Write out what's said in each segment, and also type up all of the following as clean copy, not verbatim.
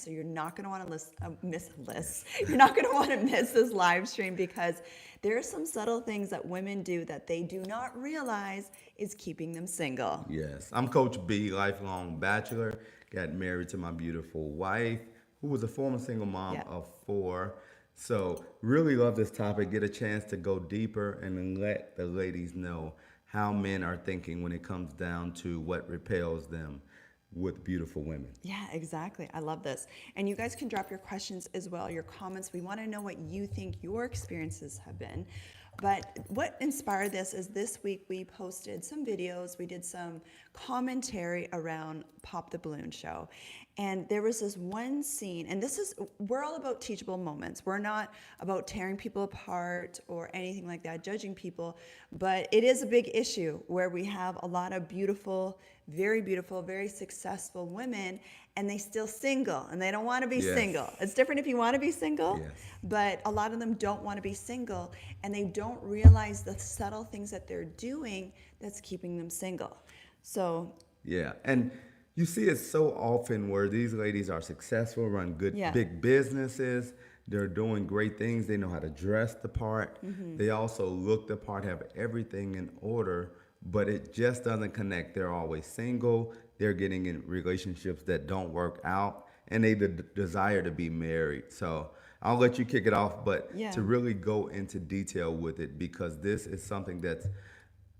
So you're not going to want to You're not going to want to miss this live stream because there are some subtle things that women do that they do not realize is keeping them single. Yes, I'm Coach B, lifelong bachelor. Got married to my beautiful wife, who was a former single mom Yeah. of four. So, really love this topic. Get a chance to go deeper and then let the ladies know how men are thinking when it comes down to what repels them with beautiful women. Yeah, exactly. I love this. And you guys can drop your questions as well, your comments. We want to know what you think your experiences have been. But what inspired this is this week we posted some videos, we did some commentary around Pop the Balloon show. And there was this one scene, and we're all about teachable moments. We're not about tearing people apart or anything like that, judging people. But it is a big issue where we have a lot of beautiful, very successful women, and they still single, and they don't want to be Yes. single. It's different if you want to be single, Yes. but a lot of them don't want to be single, and they don't realize the subtle things that they're doing that's keeping them single. So Yeah, and you see it so often where these ladies are successful, run good Yeah. big businesses. They're doing great things. They know how to dress the part. They also look the part, have everything in order, but it just doesn't connect. They're always single. They're getting in relationships that don't work out, and they desire to be married. So I'll let you kick it off, but Yeah. to really go into detail with it because this is something that's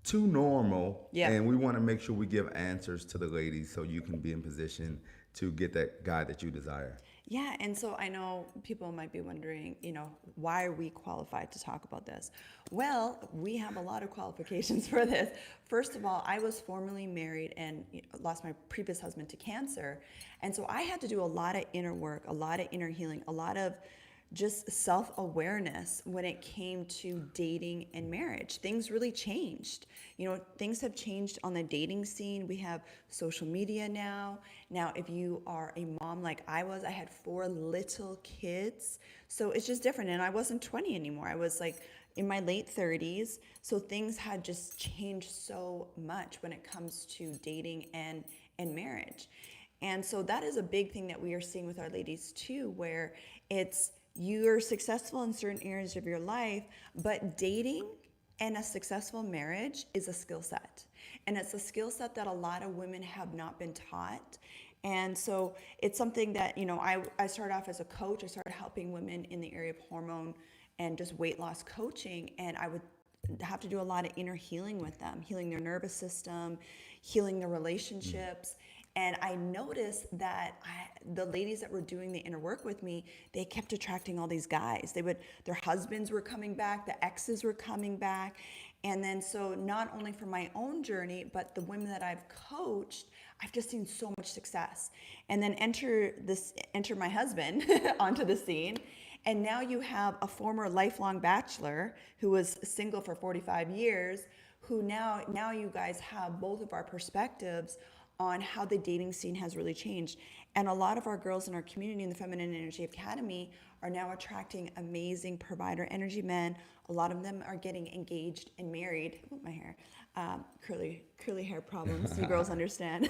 too normal, Yeah. and we want to make sure we give answers to the ladies so you can be in position to get that guy that you desire. yeah, and so I know people might be wondering, why are we qualified to talk about this? Well, we have a lot of qualifications for this. First of all, I was formerly married and lost my previous husband to cancer. And so I had to do a lot of inner work, a lot of inner healing, a lot of just self-awareness when it came to dating and marriage. Things really changed. Things have changed on the dating scene. We have social media now. Now, if you are a mom like I was, I had 4 little kids. So it's just different. And I wasn't 20 anymore. I was like in my late 30s. So things had just changed so much when it comes to dating and marriage. And so that is a big thing that we are seeing with our ladies too, where it's you're successful in certain areas of your life, but dating and a successful marriage is a skill set. And it's a skill set that a lot of women have not been taught. And so it's something that, I started off as a coach. I started helping women in the area of hormone and just weight loss coaching. And I would have to do a lot of inner healing with them, healing their nervous system, healing their relationships. And I noticed that the ladies that were doing the inner work with me, they kept attracting all these guys. Their husbands were coming back, the exes were coming back. And then so not only for my own journey, but the women that I've coached, I've just seen so much success. And then enter my husband onto the scene. And now you have a former lifelong bachelor who was single for 45 years, who now you guys have both of our perspectives on how the dating scene has really changed. And a lot of our girls in our community in the Feminine Energy Academy are now attracting amazing provider energy men. A lot of them are getting engaged and married. Oh, my hair. Curly hair problems. You girls understand.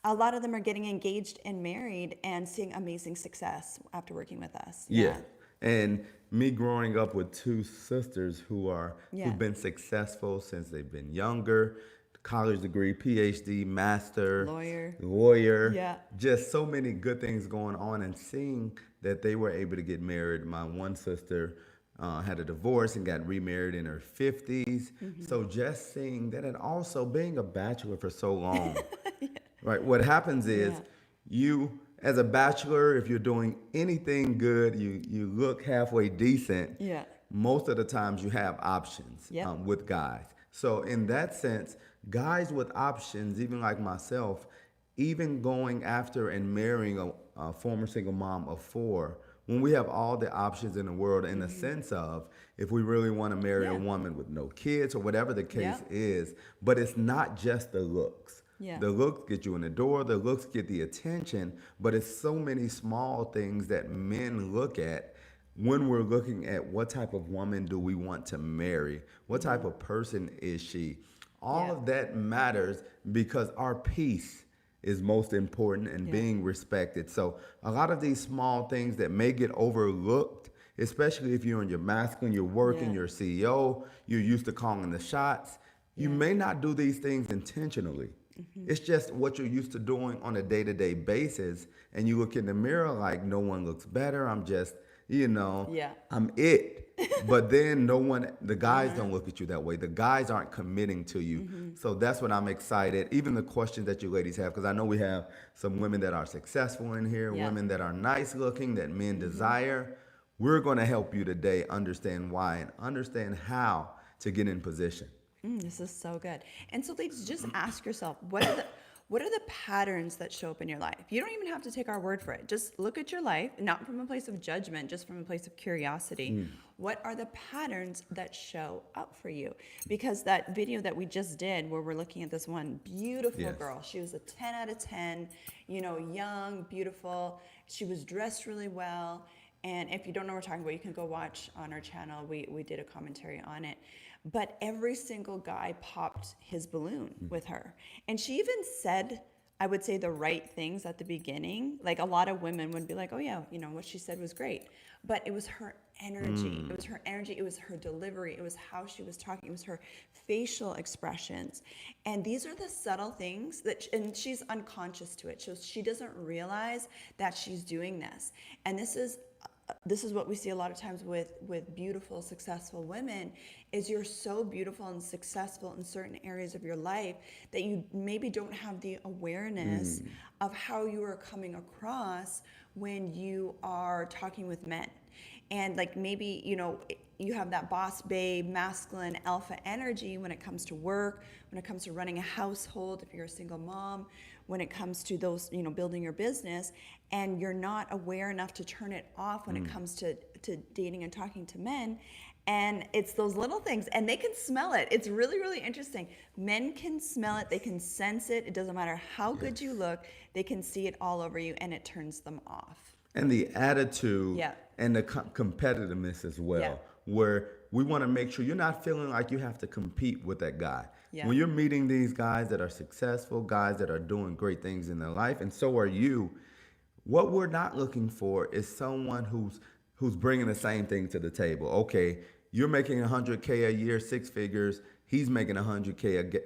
A lot of them are getting engaged and married and seeing amazing success after working with us. Yeah. And me growing up with 2 sisters Yeah. who've been successful since they've been younger, college degree, PhD, master, lawyer, Yeah. just so many good things going on, and seeing that they were able to get married. My one sister had a divorce and got remarried in her 50s. So just seeing that, and also being a bachelor for so long, right? What happens is Yeah. you, as a bachelor, if you're doing anything good, you look halfway decent. Yeah. Most of the times you have options Yep. with guys. So in that sense, guys with options, even like myself, even going after and marrying a former single mom of 4, when we have all the options in the world, in the sense of if we really want to marry a Yeah. woman with no kids or whatever the case Yeah. is, but it's not just the looks. Yeah. The looks get you in the door, the looks get the attention, but it's so many small things that men look at when we're looking at what type of woman do we want to marry, what type of person is she. All Yeah. of that matters because our peace is most important and Yeah. being respected. So a lot of these small things that may get overlooked, especially if you're in your masculine, you're working, Yeah. you're a CEO, you're used to calling the shots, you Yeah. may not do these things intentionally. It's just what you're used to doing on a day-to-day basis. And you look in the mirror like, no one looks better. I'm just, Yeah. I'm it. But then the guys don't look at you that way. The guys aren't committing to you. So that's what I'm excited. Even the questions that you ladies have, because I know we have some women that are successful in here, Yeah. women that are nice looking, that men desire. We're going to help you today understand why and understand how to get in position. This is so good. And so, ladies, just ask yourself, what are the patterns that show up in your life? You don't even have to take our word for it. Just look at your life, not from a place of judgment, just from a place of curiosity. What are the patterns that show up for you? Because that video that we just did, where we're looking at this one beautiful Yes. girl, she was a 10 out of 10, young, beautiful. She was dressed really well. And if you don't know what we're talking about, you can go watch on our channel. We did a commentary on it. But every single guy popped his balloon with her. And she even said, I would say, the right things at the beginning. Like a lot of women would be like, oh yeah, what she said was great. But it was her energy. It was her energy. It was her delivery. It was how she was talking. It was her facial expressions. And these are the subtle things and she's unconscious to it. So she doesn't realize that she's doing this. And this is what we see a lot of times with beautiful, successful women, is you're so beautiful and successful in certain areas of your life that you maybe don't have the awareness of how you are coming across when you are talking with men. And like maybe, you have that boss babe, masculine alpha energy when it comes to work, when it comes to running a household, if you're a single mom, when it comes to those, building your business, and you're not aware enough to turn it off when it comes to dating and talking to men. And it's those little things, and they can smell it. It's really, really interesting. Men can smell it. They can sense it. It doesn't matter how good you look. They can see it all over you, and it turns them off. And the attitude Yeah. and the competitiveness as well, Yeah. where we want to make sure you're not feeling like you have to compete with that guy. Yeah. When you're meeting these guys that are successful, guys that are doing great things in their life, and so are you, what we're not looking for is someone who's bringing the same thing to the table. Okay, you're making 100K a year, six figures. He's making 100K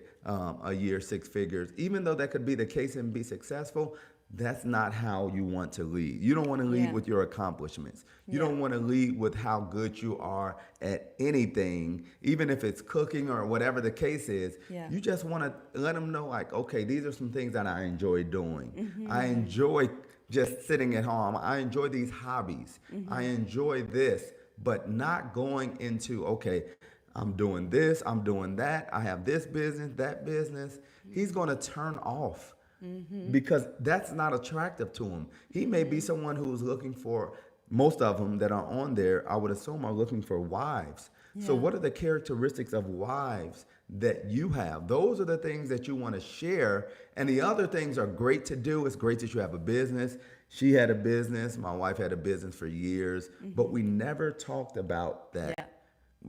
a year, six figures. Even though that could be the case and be successful, that's not how you want to lead. You don't want to lead Yeah. with your accomplishments. You Yeah. don't want to lead with how good you are at anything, even if it's cooking or whatever the case is. Yeah. You just want to let them know, like, okay, these are some things that I enjoy doing. I enjoy just sitting at home. I enjoy these hobbies. I enjoy this, but not going into, okay, I'm doing this, I'm doing that, I have this business, that business. He's going to turn off. Because that's not attractive to him. He may be someone who's looking for, most of them that are on there, I would assume, are looking for wives. So Yeah. what are the characteristics of wives that you have? Those are the things that you want to share. And the other things are great to do. It's great that you have a business. She had a business. My wife had a business for years. But we never talked about that. Yeah.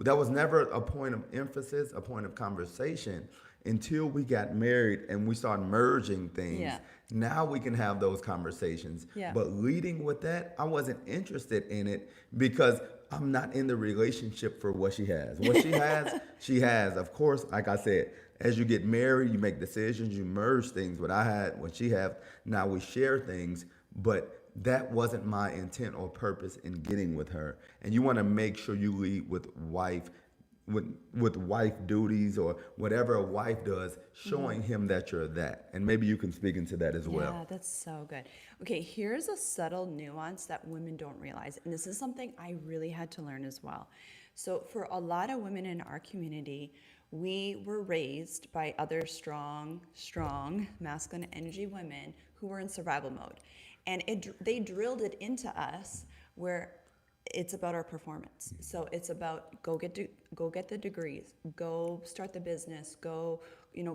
That was never a point of emphasis, a point of conversation until we got married and we started merging things. Yeah. Now we can have those conversations. Yeah. But leading with that, I wasn't interested in it because I'm not in the relationship for what she has. What she has, she has. Of course, like I said, as you get married, you make decisions, you merge things. What I had, what she had, now we share things. But that wasn't my intent or purpose in getting with her. And you want to make sure you lead with wife duties or whatever a wife does, showing him that you're that. And maybe you can speak into that as well. Yeah, that's so good. Okay, here's a subtle nuance that women don't realize. And this is something I really had to learn as well. So for a lot of women in our community, we were raised by other strong masculine energy women who were in survival mode. And they drilled it into us where it's about our performance. So it's about go get the degrees, go start the business, go,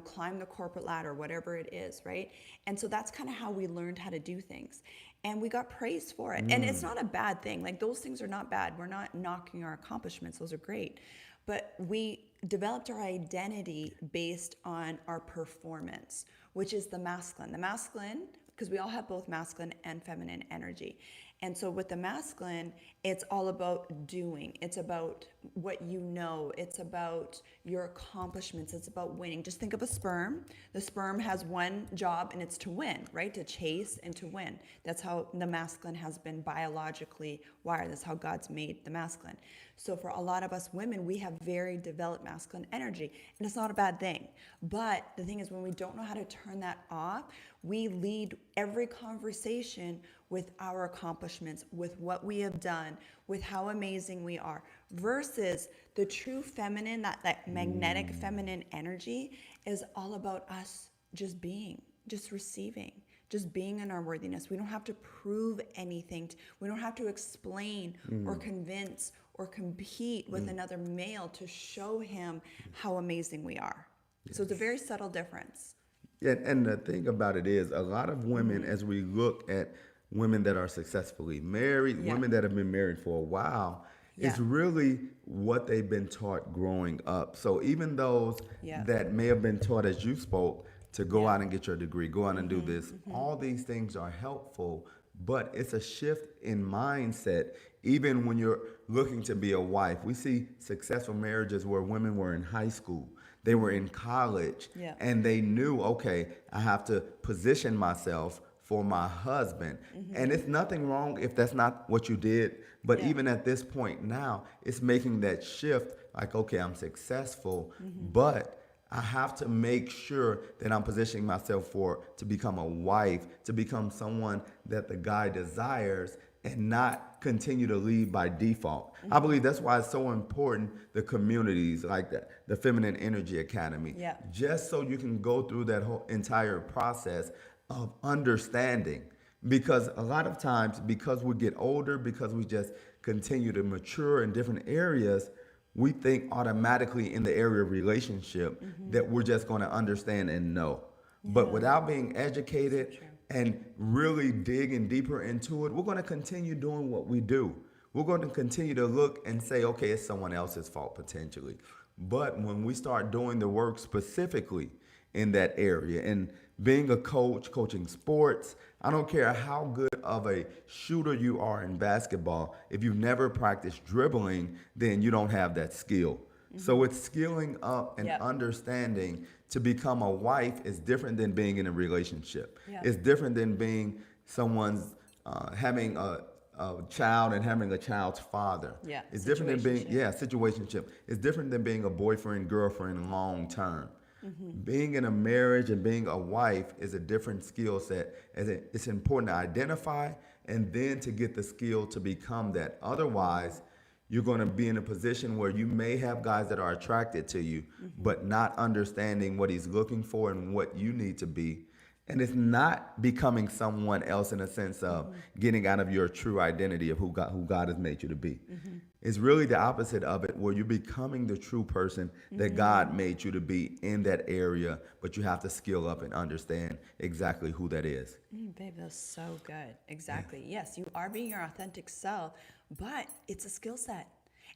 climb the corporate ladder, whatever it is, right? And so that's kind of how we learned how to do things. And we got praised for it. And it's not a bad thing. Like, those things are not bad. We're not knocking our accomplishments. Those are great. but we developed our identity based on our performance, which is the masculine. The masculine, because we all have both masculine and feminine energy. And so with the masculine, it's all about doing. It's about what you know. It's about your accomplishments. It's about winning. Just think of a sperm. The sperm has one job, and it's to win, right? To chase and to win. That's how the masculine has been biologically wired. That's how God's made the masculine. So for a lot of us women, we have very developed masculine energy, and it's not a bad thing. But the thing is, when we don't know how to turn that off, we lead every conversation with our accomplishments, with what we have done, with how amazing we are, versus the true feminine, that magnetic feminine energy is all about us just being, just receiving, just being in our worthiness. We don't have to prove anything. We don't have to explain or convince or compete with another male to show him how amazing we are. Yes. So it's a very subtle difference. Yeah, and the thing about it is, a lot of women, as we look at women that are successfully married, women that have been married for a while, it's really what they've been taught growing up. So even those that may have been taught, as you spoke, to go out and get your degree, go out and do this, all these things are helpful, but it's a shift in mindset. Even when you're looking to be a wife, we see successful marriages where women were in high school, they were in college, and they knew, okay, I have to position myself for my husband. And it's nothing wrong if that's not what you did, but even at this point now, it's making that shift, like, okay, I'm successful, but I have to make sure that I'm positioning myself to become a wife, to become someone that the guy desires, and not continue to lead by default. I believe that's why it's so important, the communities like the Feminine Energy Academy, just so you can go through that whole entire process of understanding. Because a lot of times, because we get older, because we just continue to mature in different areas, we think automatically in the area of relationship that we're just going to understand and know. But without being educated and really digging deeper into it, we're going to continue doing what we do. We're going to continue to look and say, okay, it's someone else's fault potentially. But when we start doing the work specifically in that area and being a coach, coaching sports, I don't care how good of a shooter you are in basketball. If you've never practiced dribbling, then you don't have that skill. So it's skilling up and understanding to become a wife is different than being in a relationship. It's different than being someone's having a child and having a child's father. It's different than being situationship. It's different than being a boyfriend, girlfriend long term. Being in a marriage and being a wife is a different skill set. It's important to identify and then to get the skill to become that. Otherwise, you're going to be in a position where you may have guys that are attracted to you, but not understanding what he's looking for and what you need to be. And it's not becoming someone else in a sense of getting out of your true identity of who God has made you to be. It's really the opposite of it, where you're becoming the true person that God made you to be in that area, but you have to skill up and understand exactly who that is. Babe, that's so good. Exactly. Yes, you are being your authentic self, but it's a skill set.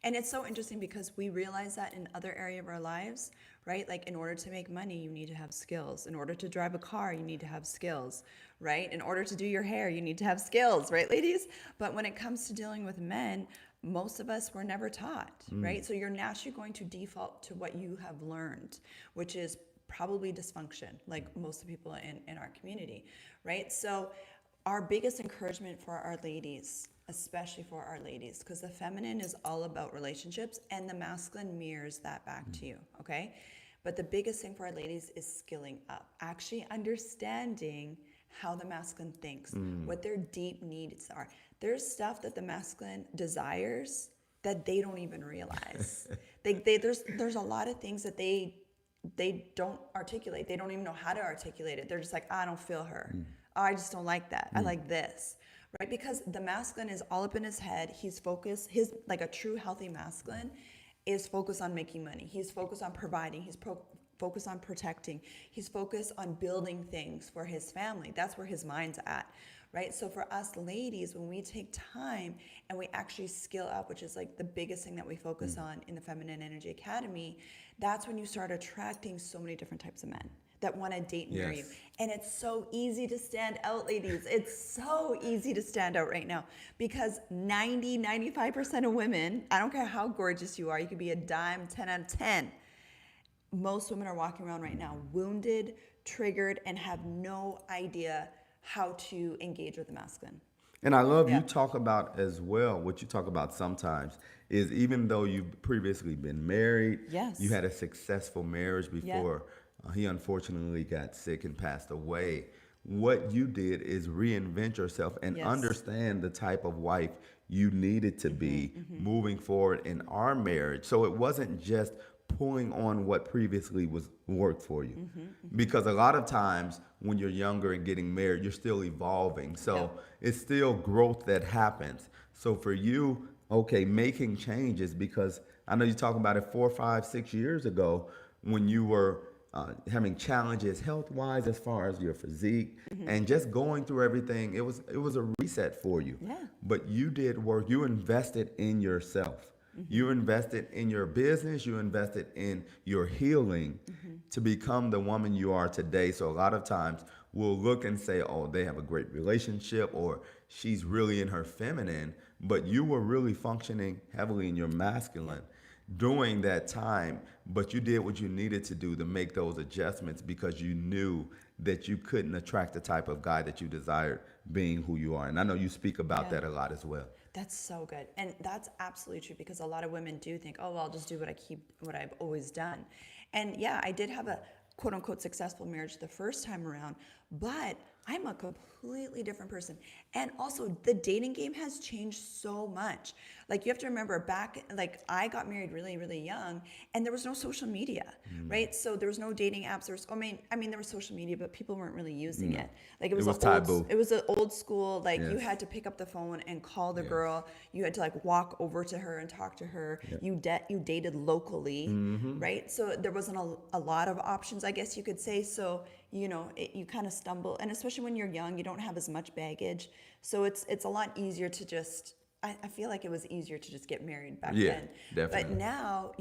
And it's so interesting because we realize that in other areas of our lives, right? Like in order to make money, you need to have skills. In order to drive a car, you need to have skills, right? In order to do your hair, you need to have skills, right, ladies? But when it comes to dealing with men, most of us were never taught, right? So you're naturally going to default to what you have learned, which is probably dysfunction, like most of the people in our community, right? So our biggest encouragement for our ladies, especially for our ladies, because the feminine is all about relationships and the masculine mirrors that back to you, okay? But the biggest thing for our ladies is skilling up, actually understanding how the masculine thinks, what their deep needs are. There's stuff that the masculine desires that they don't even realize. There's a lot of things that they don't articulate. They don't even know how to articulate it. They're just like, I don't feel her. Oh, I just don't like that. I like this. Right? Because the masculine is all up in his head. He's focused, like a true healthy masculine is focused on making money. He's focused on providing. He's focused on protecting. He's focused on building things for his family. That's where his mind's at. right? So for us ladies, when we take time and we actually skill up, which is like the biggest thing that we focus on in the Feminine Energy Academy, that's when you start attracting so many different types of men that want to date and marry you. Yes. And it's so easy to stand out, ladies. It's so easy to stand out right now because 95% of women, I don't care how gorgeous you are, you could be a dime, 10 out of 10. Most women are walking around right now wounded, triggered, and have no idea how to engage with the masculine. And I love Yeah. you talk about as well, what you talk about sometimes is even though you've previously been married, Yes. you had a successful marriage before he unfortunately got sick and passed away. What you did is reinvent yourself and Yes. understand the type of wife you needed to be moving forward in our marriage. So it wasn't just pulling on what previously was worked for you. Because a lot of times when you're younger and getting married, you're still evolving. So it's still growth that happens. So for you, okay, making changes, because I know you talking about it 4, 5, 6 years ago when you were having challenges health-wise as far as your physique and just going through everything. It was a reset for you. Yeah. But you did work. You invested in yourself. You invested in your business. You invested in your healing to become the woman you are today. So a lot of times we'll look and say, oh, they have a great relationship or she's really in her feminine, but you were really functioning heavily in your masculine during that time, but you did what you needed to do to make those adjustments because you knew that you couldn't attract the type of guy that you desired being who you are. And I know you speak about that a lot as well. That's so good. And that's absolutely true because a lot of women do think, oh, well, I'll just do what I've always done. And yeah, I did have a quote unquote successful marriage the first time around, but I'm a completely different person. And also the dating game has changed so much. Like you have to remember back, like I got married really, really young and there was no social media, right? So there was no dating apps. There was, I mean, there was social media, but people weren't really using it. Like it was taboo. It was an old school, like you Yes. had to pick up the phone and call the girl. You had to like walk over to her and talk to her. You dated locally, right? So there wasn't a lot of options, I guess you could say. So, you know, you kind of stumble. And especially when you're young, you don't have as much baggage. So it's a lot easier to just, I feel like it was easier to just get married back then. Definitely. But now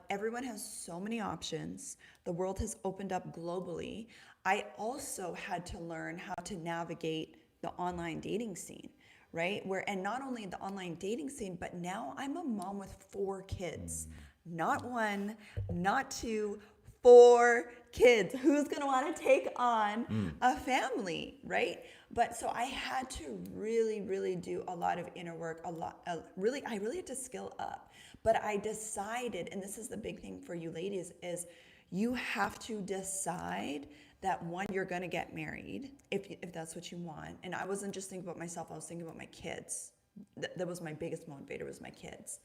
everyone has so many options. The world has opened up globally. I also had to learn how to navigate the online dating scene, right? And not only the online dating scene, but now I'm a mom with 4 kids. Not 1, not 2, 4 kids. Who's going to want to take on a family, right? But so I had to really, really do a lot of inner work, I really had to skill up. But I decided, and this is the big thing for you ladies, is you have to decide that one, you're going to get married if that's what you want. And I wasn't just thinking about myself, I was thinking about my kids. That was my biggest motivator, was my kids.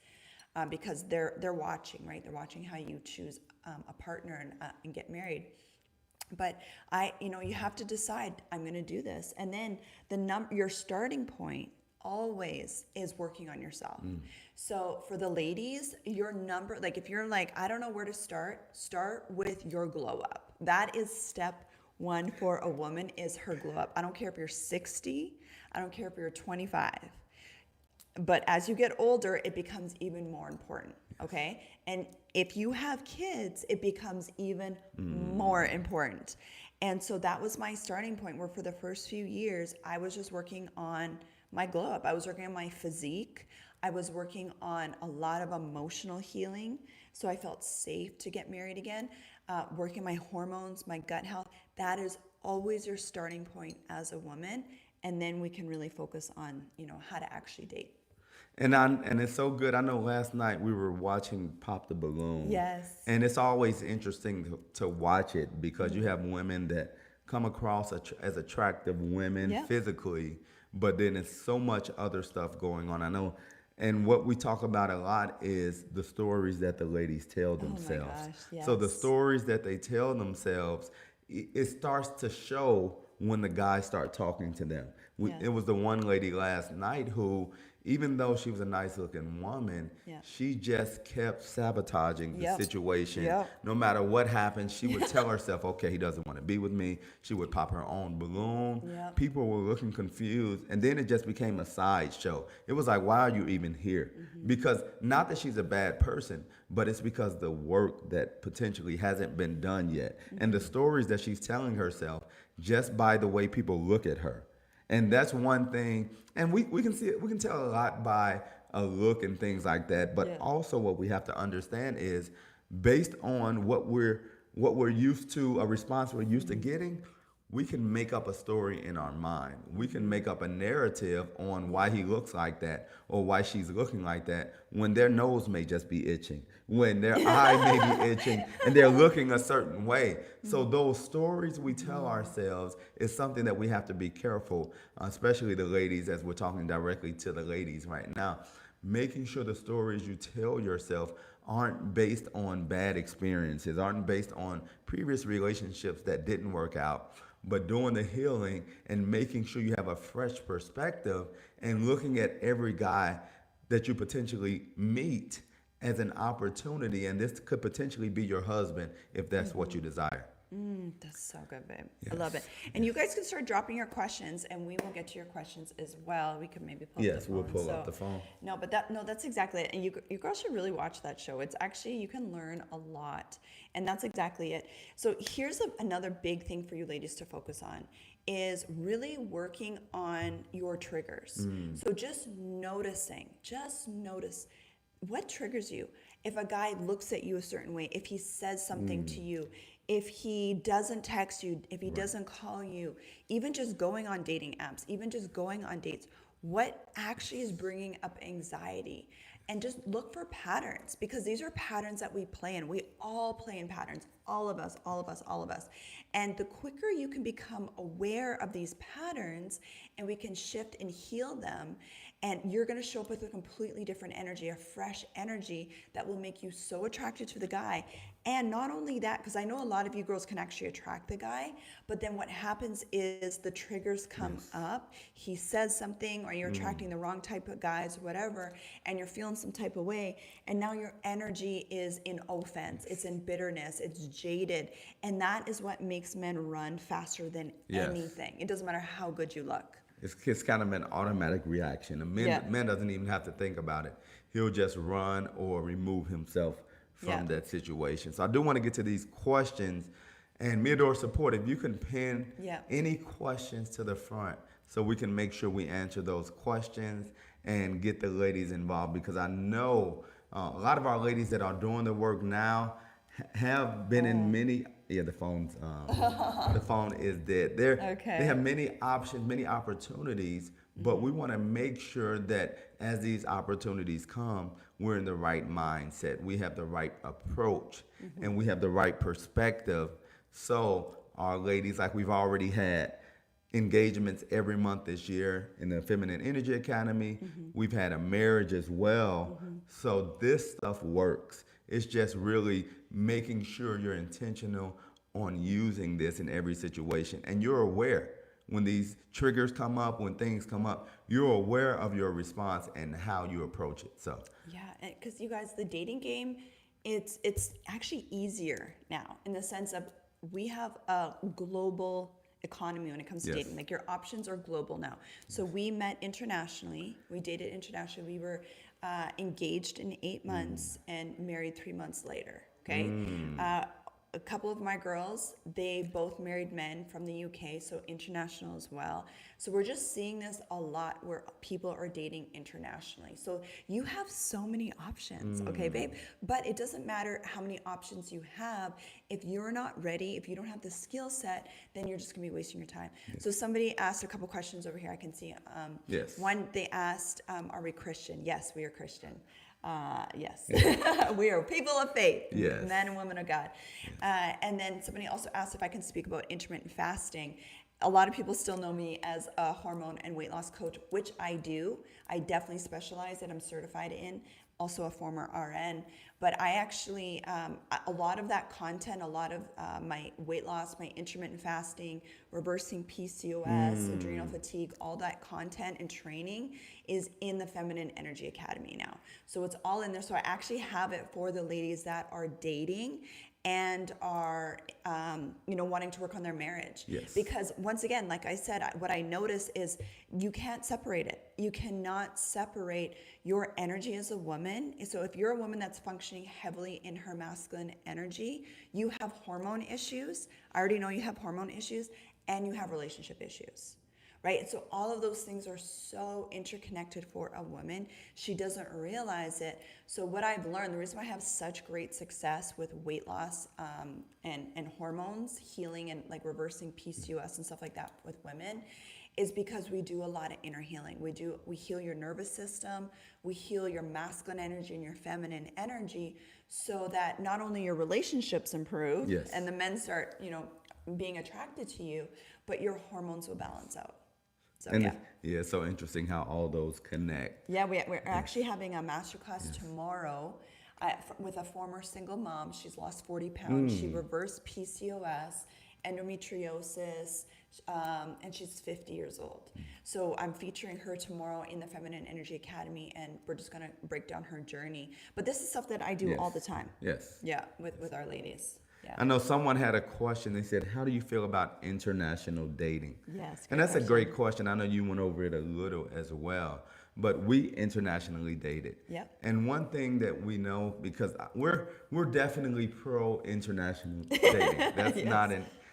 Because they're watching, right? They're watching how you choose a partner and get married. But you have to decide, I'm going to do this. And then your starting point always is working on yourself. So for the ladies, your number, like if you're like, I don't know where to start with your glow up. That is step 1 for a woman, is her glow up. I don't care if you're 60, I don't care if you're 25. But as you get older, it becomes even more important, okay? And if you have kids, it becomes even more important. And so that was my starting point, where for the first few years, I was just working on my glow up. I was working on my physique. I was working on a lot of emotional healing, so I felt safe to get married again. Working my hormones, my gut health. That is always your starting point as a woman. And then we can really focus on, how to actually date. And it's so good. I know last night we were watching Pop the Balloon. Yes. And it's always interesting to watch it because you have women that come across as attractive women physically, but then it's so much other stuff going on. I know. And what we talk about a lot is the stories that the ladies tell themselves. Oh my gosh, yes. So the stories that they tell themselves, it starts to show when the guys start talking to them. It was the one lady last night who even though she was a nice looking woman, Yeah. she just kept sabotaging the Yep. situation. Yep. No matter what happened, she would tell herself, okay, he doesn't want to be with me. She would pop her own balloon. Yep. People were looking confused. And then it just became a sideshow. It was like, why are you even here? Because not that she's a bad person, but it's because the work that potentially hasn't been done yet. And the stories that she's telling herself just by the way people look at her. And that's one thing, and we can see it, we can tell a lot by a look and things like that. But Yeah. also what we have to understand is based on what we're used to, a response we're used to getting, we can make up a story in our mind. We can make up a narrative on why he looks like that or why she's looking like that when their nose may just be itching, when their eye may be itching and they're looking a certain way. So those stories we tell ourselves is something that we have to be careful, especially the ladies, as we're talking directly to the ladies right now, making sure the stories you tell yourself aren't based on bad experiences, aren't based on previous relationships that didn't work out, but doing the healing and making sure you have a fresh perspective and looking at every guy that you potentially meet as an opportunity. And this could potentially be your husband if that's what you desire. That's so good, babe. Yes. I love it. And you guys can start dropping your questions, and we will get to your questions as well. We could maybe pull up Yes, the we'll phone. pull up the phone. No, but that's exactly it. And you girls should really watch that show. It's actually, you can learn a lot, and that's exactly it. So here's another big thing for you ladies to focus on is really working on your triggers. So just notice what triggers you. If a guy looks at you a certain way, if he says something to you, if he doesn't text you, if he doesn't call you, even just going on dating apps, even just going on dates, what actually is bringing up anxiety? And just look for patterns, because these are patterns that we play in. We all play in patterns, all of us. And the quicker you can become aware of these patterns and we can shift and heal them, and you're gonna show up with a completely different energy, a fresh energy that will make you so attracted to the guy. And not only that, because I know a lot of you girls can actually attract the guy, but then what happens is the triggers come up. He says something, or you're attracting the wrong type of guys, whatever, and you're feeling some type of way. And now your energy is in offense, it's in bitterness, it's jaded. And that is what makes men run faster than anything. It doesn't matter how good you look. It's kind of an automatic reaction. A man doesn't even have to think about it. He'll just run or remove himself from that situation. So I do want to get to these questions. And Adora support, if you can pin any questions to the front so we can make sure we answer those questions and get the ladies involved, because I know a lot of our ladies that are doing the work now have been in many. The phone's the phone is dead. They have many options, many opportunities, but we want to make sure that as these opportunities come, we're in the right mindset. We have the right approach, and we have the right perspective. So our ladies, like we've already had engagements every month this year in the Feminine Energy Academy. We've had a marriage as well. So this stuff works. It's just really making sure you're intentional on using this in every situation. And you're aware when these triggers come up, when things come up, you're aware of your response and how you approach it. So yeah, because you guys, the dating game, it's actually easier now in the sense of we have a global economy when it comes to dating. Like your options are global now. So we met internationally. We dated internationally. We were engaged in 8 months and married 3 months later. Okay. A couple of my girls, they both married men from the UK, so international as well. So we're just seeing this a lot where people are dating internationally. So you have so many options, okay, babe? But it doesn't matter how many options you have. If you're not ready, if you don't have the skill set, then you're just gonna be wasting your time. So somebody asked a couple questions over here, I can see. One, they asked, are we Christian? Yes, we are Christian. Yes, we are people of faith, men and women of God. And then somebody also asked if I can speak about intermittent fasting. A lot of people still know me as a hormone and weight loss coach, which I do. I definitely specialize in, I'm certified in, also a former RN. But I actually, a lot of that content, a lot of my weight loss, my intermittent fasting, reversing PCOS, adrenal fatigue, all that content and training is in the Feminine Energy Academy now. So it's all in there. So I actually have it for the ladies that are dating and are, wanting to work on their marriage. Yes. Because once again, like I said, what I notice is you can't separate it. You cannot separate your energy as a woman. So if you're a woman that's functioning heavily in her masculine energy, you have hormone issues. I already know you have hormone issues, and you have relationship issues. Right? So all of those things are so interconnected for a woman. She doesn't realize it. So what I've learned, the reason why I have such great success with weight loss and hormones, healing and like reversing PCOS and stuff like that with women, is because we do a lot of inner healing. We heal your nervous system, we heal your masculine energy and your feminine energy, so that not only your relationships improve and the men start, being attracted to you, but your hormones will balance out. So, it's so interesting how all those connect. Yeah, we're actually having a masterclass tomorrow with a former single mom. She's lost 40 pounds. She reversed PCOS, endometriosis, and she's 50 years old. So I'm featuring her tomorrow in the Feminine Energy Academy, and we're just going to break down her journey. But this is stuff that I do all the time. Yes. Yeah, with our ladies. Yeah. I know someone had a question. They said, how do you feel about international dating? Yes. And that's a great question. I know you went over it a little as well, but we internationally dated. Yep. And one thing that we know, because we're definitely pro international dating. That's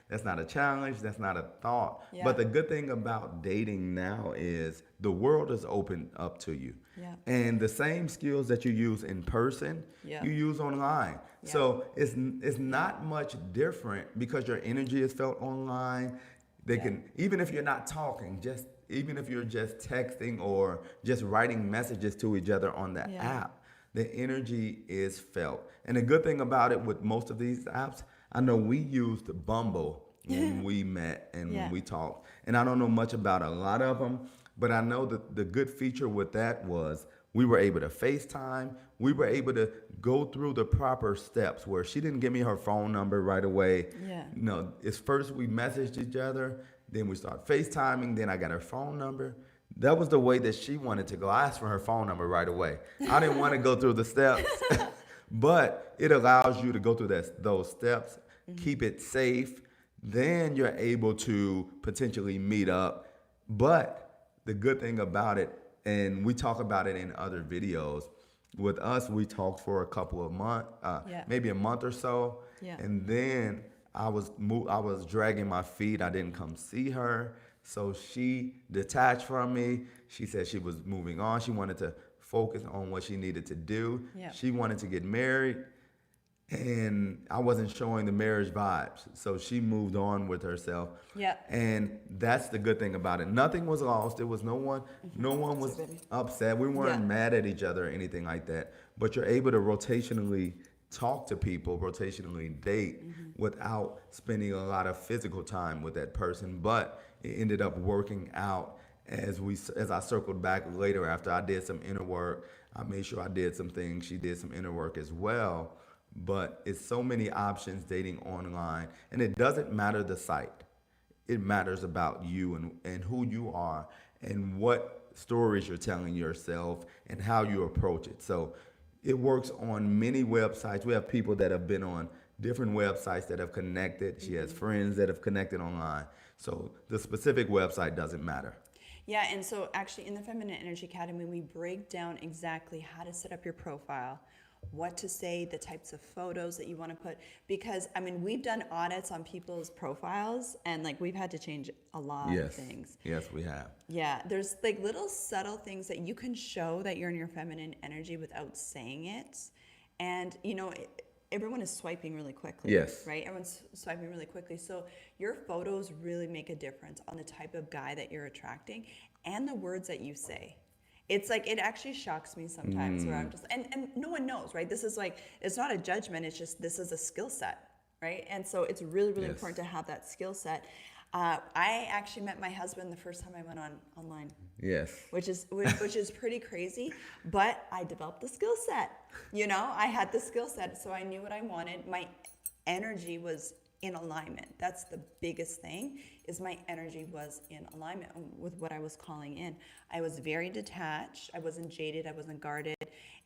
that's not a challenge. That's not a thought. Yeah. But the good thing about dating now is the world is open up to you. Yeah. And the same skills that you use in person, you use online. Yeah. So it's not much different because your energy is felt online. They can, even if you're not talking, even if you're just texting or just writing messages to each other on the app, the energy is felt. And the good thing about it with most of these apps, I know we used Bumble when we met and when we talked. And I don't know much about a lot of them, but I know that the good feature with that was we were able to FaceTime. We were able to go through the proper steps where she didn't give me her phone number right away. Yeah. No, it's first we messaged each other, then we start FaceTiming, then I got her phone number. That was the way that she wanted to go. I asked for her phone number right away. I didn't want to go through the steps, but it allows you to go through those steps, keep it safe. Then you're able to potentially meet up. But the good thing about it, and we talk about it in other videos, with us, we talked for a couple of months, maybe a month or so. Yeah. And then I was dragging my feet. I didn't come see her. So she detached from me. She said she was moving on. She wanted to focus on what she needed to do. Yeah. She wanted to get married. And I wasn't showing the marriage vibes. So she moved on with herself. Yeah. And that's the good thing about it. Nothing was lost. There was no one was upset. We weren't mad at each other or anything like that. But you're able to rotationally talk to people, rotationally date without spending a lot of physical time with that person. But it ended up working out as I circled back later after I did some inner work. I made sure I did some things. She did some inner work as well. But it's so many options dating online, and it doesn't matter the site. It matters about you and who you are and what stories you're telling yourself and how you approach it. So it works on many websites. We have people that have been on different websites that have connected. She has friends that have connected online. So the specific website doesn't matter. Yeah, and so actually in the Feminine Energy Academy, we break down exactly how to set up your profile, what to say, the types of photos that you want to put, because I mean we've done audits on people's profiles and like we've had to change a lot of things. Yes, we have. Yeah, there's like little subtle things that you can show that you're in your feminine energy without saying it. And everyone is swiping really quickly. Yes. Right? Everyone's swiping really quickly. So your photos really make a difference on the type of guy that you're attracting and the words that you say. It's like, it actually shocks me sometimes where I'm just, and no one knows, right? This is like, it's not a judgment. It's just, this is a skill set, right? And so it's really, really important to have that skill set. I actually met my husband the first time I went online. Yes. Which is pretty crazy, but I developed the skill set. You know, I had the skill set, so I knew what I wanted. My energy was in alignment. That's the biggest thing, is my energy was in alignment with what I was calling in. I was very detached. I wasn't jaded. I wasn't guarded.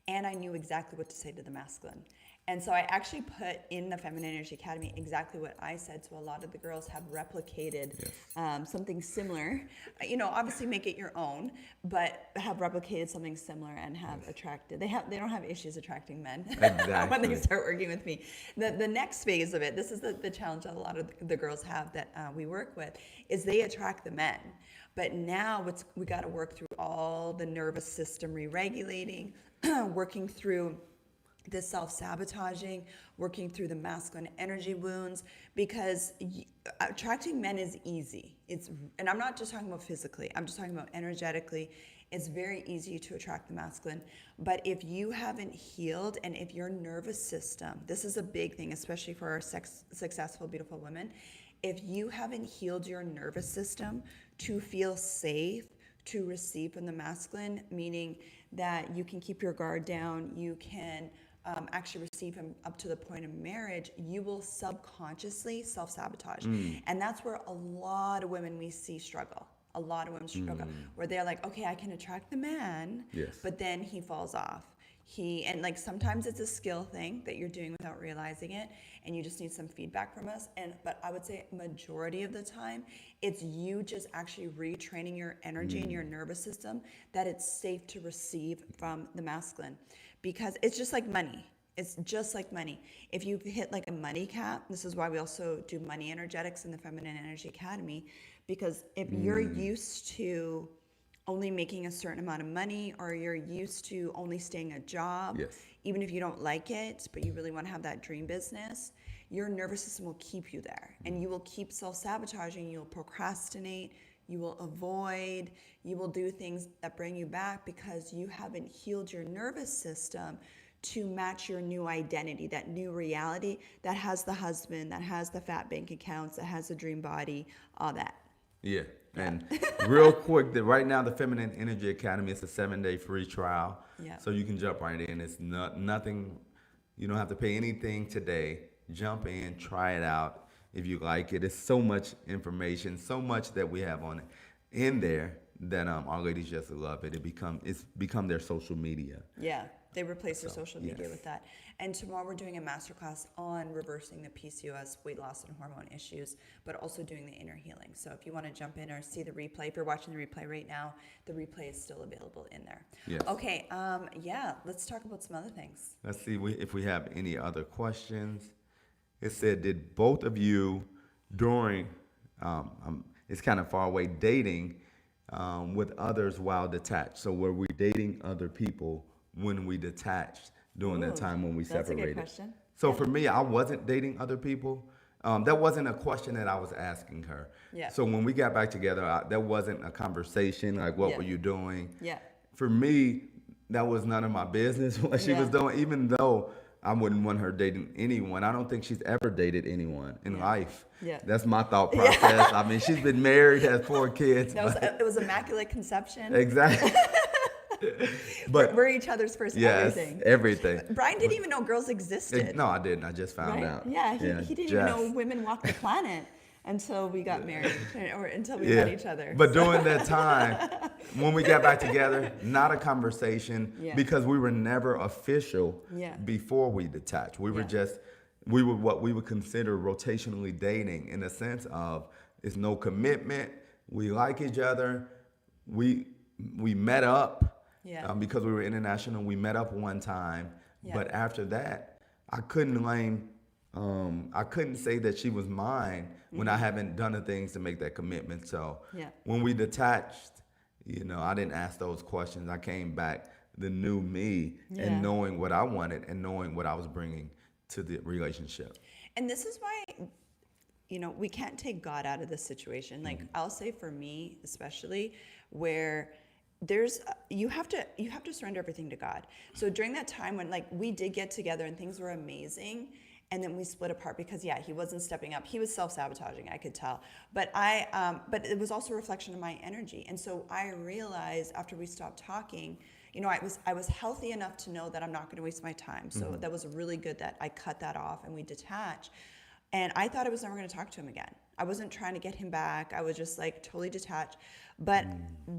And I knew exactly what to say to the masculine. And so I actually put in the Feminine Energy Academy exactly what I said. So a lot of the girls have replicated something similar. You know, obviously make it your own, but have replicated something similar and have attracted. They don't have issues attracting men Exactly. when they start working with me. The next phase of it, this is the challenge that a lot of the girls have that we work with, is they attract the men. But now we got to work through all the nervous system re-regulating, working through the self-sabotaging, working through the masculine energy wounds, because attracting men is easy. And I'm not just talking about physically, I'm just talking about energetically. It's very easy to attract the masculine. But if you haven't healed, and if your nervous system, this is a big thing, especially for our successful, beautiful women, if you haven't healed your nervous system to feel safe, to receive from the masculine, meaning that you can keep your guard down, you can actually receive him up to the point of marriage, you will subconsciously self-sabotage. And that's where a lot of women we see struggle. A lot of women struggle, where they're like, okay, I can attract the man, but then he falls off. And like sometimes it's a skill thing that you're doing without realizing it, and you just need some feedback from us. But I would say majority of the time, it's you just actually retraining your energy and your nervous system that it's safe to receive from the masculine. Because it's just like money. It's just like money. If you hit like a money cap, this is why we also do money energetics in the Feminine Energy Academy, because if you're used to only making a certain amount of money, or you're used to only staying a job, even if you don't like it, but you really want to have that dream business, your nervous system will keep you there, and you will keep self-sabotaging, you'll procrastinate, you will avoid, you will do things that bring you back because you haven't healed your nervous system to match your new identity, that new reality that has the husband, that has the fat bank accounts, that has the dream body, all that. Yeah. And real quick, right now the Feminine Energy Academy is a 7-day free trial. Yeah. So you can jump right in. It's nothing, you don't have to pay anything today. Jump in, try it out. If you like it, it's so much information, so much that we have on it in there that our ladies just love it. It's become their social media. Yeah, they replace their social media with that. And tomorrow we're doing a masterclass on reversing the PCOS, weight loss, and hormone issues, but also doing the inner healing. So if you want to jump in or see the replay, if you're watching the replay right now, the replay is still available in there. Yes. Okay, let's talk about some other things. Let's see if we have any other questions. It said, did both of you during, it's kind of far away, dating with others while detached? So were we dating other people when we detached during that time when we separated? That's a good question. So for me, I wasn't dating other people. That wasn't a question that I was asking her. Yeah. So when we got back together, that wasn't a conversation like, what were you doing? Yeah. For me, that was none of my business what she was doing, even though I wouldn't want her dating anyone. I don't think she's ever dated anyone in life. Yeah. That's my thought process. I mean, she's been married, has 4 kids. It was immaculate conception. Exactly. But we're each other's first everything. Everything. Brian didn't even know girls existed. No, I didn't. I just found out. Yeah, he didn't even know women walked the planet until we got married, or until we met each other. But during that time, when we got back together, not a conversation, because we were never official before we detached. We were we were what we would consider rotationally dating, in the sense of it's no commitment. We like each other. We met up because we were international. We met up one time, but after that, I couldn't say that she was mine when I haven't done the things to make that commitment. So when we detached, I didn't ask those questions. I came back the new me, and knowing what I wanted and knowing what I was bringing to the relationship. And this is why, we can't take God out of this situation. Like I'll say for me, especially, where you have to surrender everything to God. So during that time when we did get together and things were amazing, And then we split apart because he wasn't stepping up. He was self-sabotaging, I could tell. But but it was also a reflection of my energy. And so I realized after we stopped talking, I was healthy enough to know that I'm not going to waste my time. So that was really good that I cut that off and we detached. And I thought I was never going to talk to him again. I wasn't trying to get him back. I was just like totally detached. But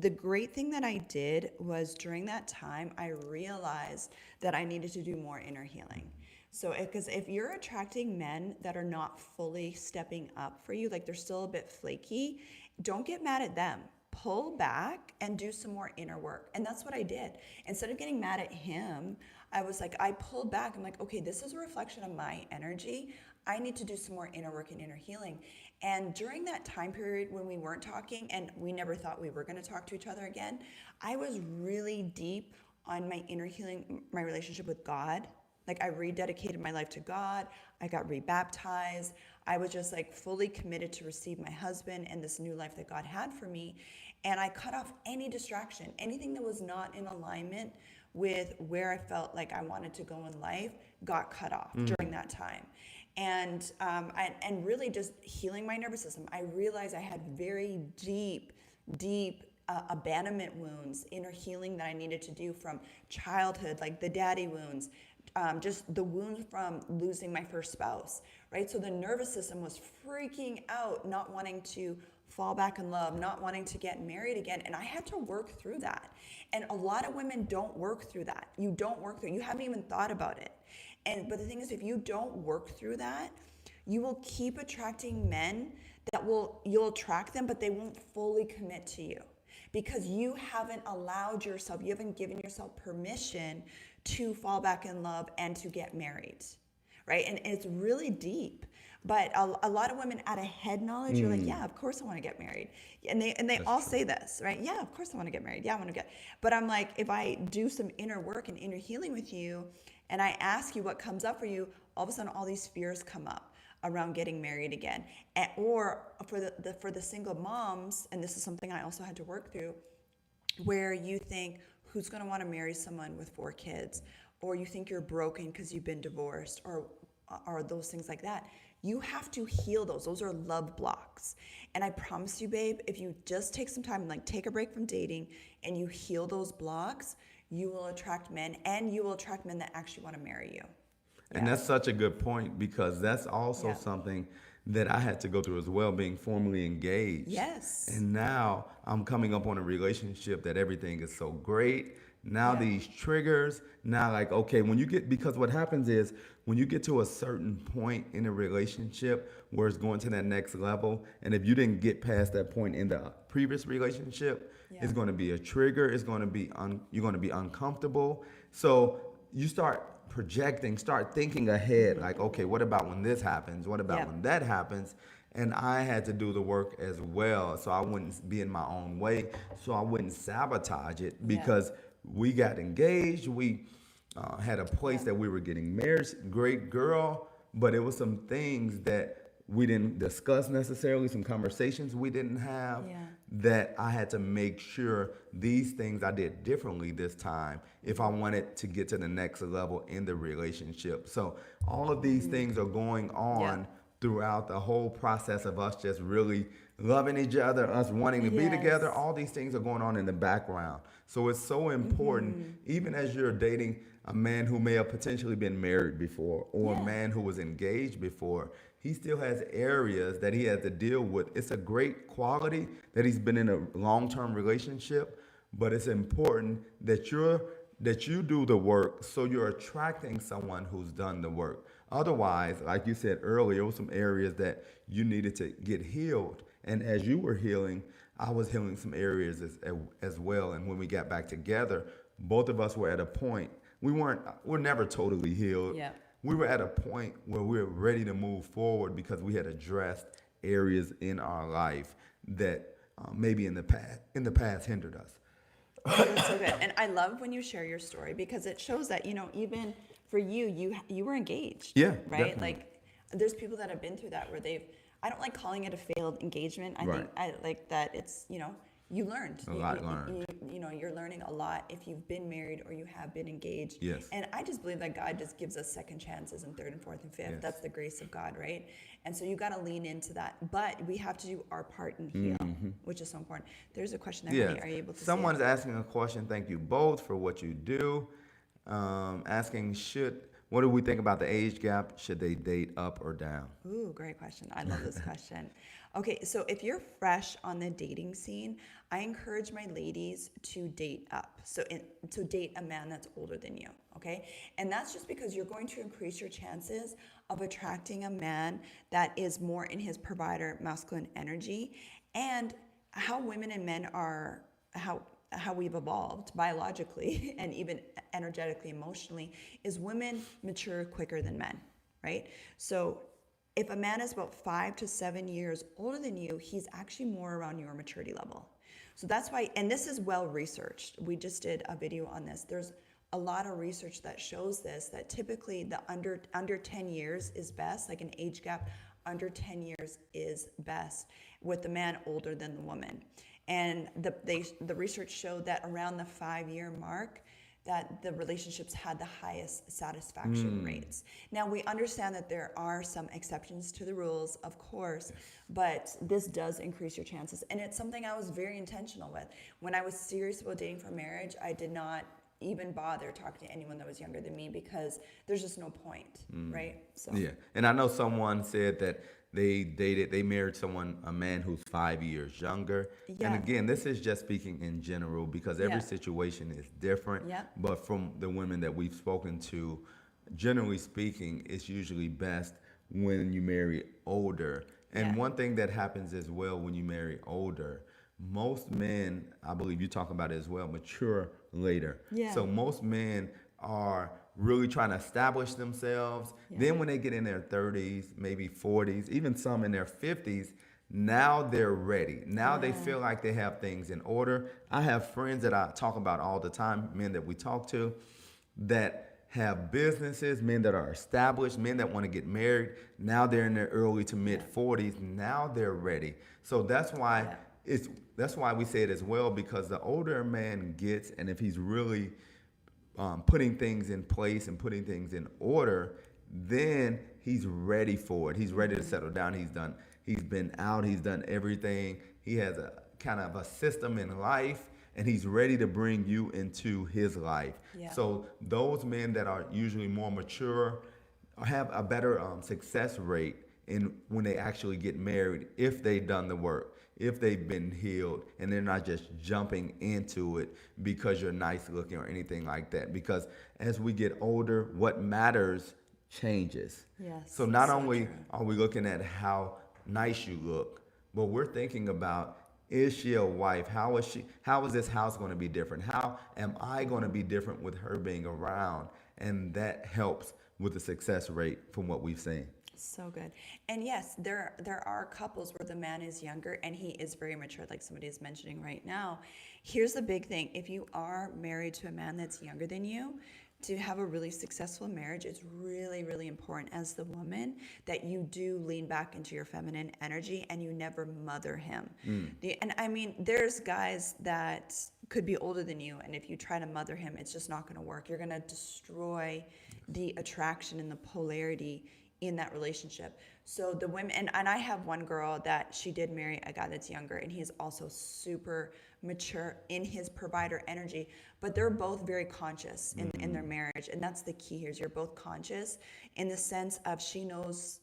the great thing that I did was during that time, I realized that I needed to do more inner healing. So, because if you're attracting men that are not fully stepping up for you, like they're still a bit flaky, don't get mad at them. Pull back and do some more inner work. And that's what I did. Instead of getting mad at him, I was like, I pulled back. I'm like, okay, this is a reflection of my energy. I need to do some more inner work and inner healing. And during that time period when we weren't talking and we never thought we were going to talk to each other again, I was really deep on my inner healing, my relationship with God. Like I rededicated my life to God. I got rebaptized. I was just like fully committed to receive my husband and this new life that God had for me. And I cut off any distraction, anything that was not in alignment with where I felt like I wanted to go in life got cut off during that time. And really just healing my nervous system. I realized I had very deep abandonment wounds, inner healing that I needed to do from childhood, like the daddy wounds, just the wounds from losing my first spouse, right? So the nervous system was freaking out, not wanting to fall back in love, not wanting to get married again. And I had to work through that. And a lot of women don't work through that. You don't work through it. You haven't even thought about it. But the thing is, if you don't work through that, you will keep attracting men you'll attract them, but they won't fully commit to you because you haven't allowed yourself, you haven't given yourself permission to fall back in love and to get married, right? And it's really deep. But a lot of women out of head knowledge, you're like, yeah, of course I want to get married. And they all say this, right? Yeah, of course I want to get married. Yeah, I want to get. But I'm like, if I do some inner work and inner healing with you, and I ask you what comes up for you, all of a sudden all these fears come up around getting married again. Or for the single moms, and this is something I also had to work through, where you think, who's going to want to marry someone with 4 kids? Or you think you're broken because you've been divorced, or those things like that. You have to heal those. Those are love blocks. And I promise you, babe, if you just take some time, like take a break from dating and you heal those blocks, you will attract men, and you will attract men that actually want to marry you. And that's such a good point, because that's also something that I had to go through as well, being formally engaged. Yes. And now I'm coming up on a relationship that everything is so great. Now these triggers, now like, okay, because what happens is when you get to a certain point in a relationship where it's going to that next level, and if you didn't get past that point in the previous relationship, it's going to be a trigger. It's going to be, you're going to be uncomfortable. So you start projecting, start thinking ahead, like, okay, what about when this happens? What about when that happens? And I had to do the work as well, so I wouldn't be in my own way, so I wouldn't sabotage it, because we got engaged, we had a place that we were getting married, great girl, but it was some things that we didn't discuss necessarily, some conversations we didn't have, that I had to make sure these things I did differently this time if I wanted to get to the next level in the relationship. So all of these things are going on throughout the whole process of us just really loving each other, us wanting to be together. All these things are going on in the background. So it's so important, even as you're dating a man who may have potentially been married before, or a man who was engaged before, he still has areas that he has to deal with. It's a great quality that he's been in a long-term relationship, but it's important that you do the work, so you're attracting someone who's done the work. Otherwise, like you said earlier, there were some areas that you needed to get healed. And as you were healing, I was healing some areas as well. And when we got back together, both of us were at a point, we're never totally healed. Yeah. We were at a point where we were ready to move forward because we had addressed areas in our life that maybe in the past hindered us. Oh, that's so good. And I love when you share your story, because it shows that, even for you were engaged. Yeah. Right? Definitely. Like there's people that have been through that where I don't like calling it a failed engagement. I think I like that it's, you learned. A lot learned. You know, you're learning a lot if you've been married or you have been engaged. Yes. And I just believe that God just gives us second chances and third and fourth and fifth. Yes. That's the grace of God, right? And so you got to lean into that. But we have to do our part and heal, which is so important. There's a question there. Yes. Are you able to Someone's see it? asking a question. Thank you both for what you do. Asking, what do we think about the age gap? Should they date up or down? Ooh, great question. I love this question. Okay, so if you're fresh on the dating scene, I encourage my ladies to date up. So to date a man that's older than you, okay? And that's just because you're going to increase your chances of attracting a man that is more in his provider masculine energy. And how women and men are, how we've evolved biologically and even energetically, emotionally, is women mature quicker than men, right? So if a man is about 5 to 7 years older than you, he's actually more around your maturity level. So that's why, and this is well researched. We just did a video on this. There's a lot of research that shows this, that typically the under 10 years is best, like an age gap under 10 years is best with the man older than the woman. And the research showed that around the 5-year mark, that the relationships had the highest satisfaction rates. Now, we understand that there are some exceptions to the rules, of course, but this does increase your chances. And it's something I was very intentional with. When I was serious about dating for marriage, I did not even bother talking to anyone that was younger than me because there's just no point, right? So Yeah, and I know someone said that they married a man who's 5 years younger. Yeah. And again, this is just speaking in general because every Yeah. situation is different. Yeah. But from the women that we've spoken to, generally speaking, it's usually best when you marry older. And Yeah. one thing that happens as well when you marry older, most men, I believe you talk about it as well, mature later. Yeah. So most men are really trying to establish themselves. Yeah. Then when they get in their 30s, maybe 40s, even some in their 50s, now they're ready. Now they feel like they have things in order. I have friends that I talk about all the time, men that we talk to, that have businesses, men that are established, men that want to get married. Now they're in their early to mid 40s. Now they're ready. So that's why that's why we say it as well, because the older a man gets, and if he's really putting things in place and putting things in order, then he's ready for it. He's ready to settle down. He's been out, he's done everything. He has a kind of a system in life, and he's ready to bring you into his life. Yeah. So those men that are usually more mature have a better success rate in when they actually get married if they've done the work, if they've been healed, and they're not just jumping into it because you're nice looking or anything like that. Because as we get older, what matters changes. Yes, So not so only true. are we looking at how nice you look, but we're thinking about, is she a wife? How is this house going to be different? How am I going to be different with her being around? And that helps with the success rate from what we've seen. So good. And yes, there are couples where the man is younger and he is very mature, like somebody is mentioning right now. Here's the big thing. If you are married to a man that's younger than you, to have a really successful marriage, it's really, really important as the woman that you do lean back into your feminine energy and you never mother him. And I mean, there's guys that could be older than you, and if you try to mother him, it's just not going to work. You're going to destroy the attraction and the polarity in that relationship. So the women, and I have one girl that she did marry a guy that's younger, and he's also super mature in his provider energy, but they're both very conscious in their marriage. And that's the key here, is you're both conscious in the sense of she knows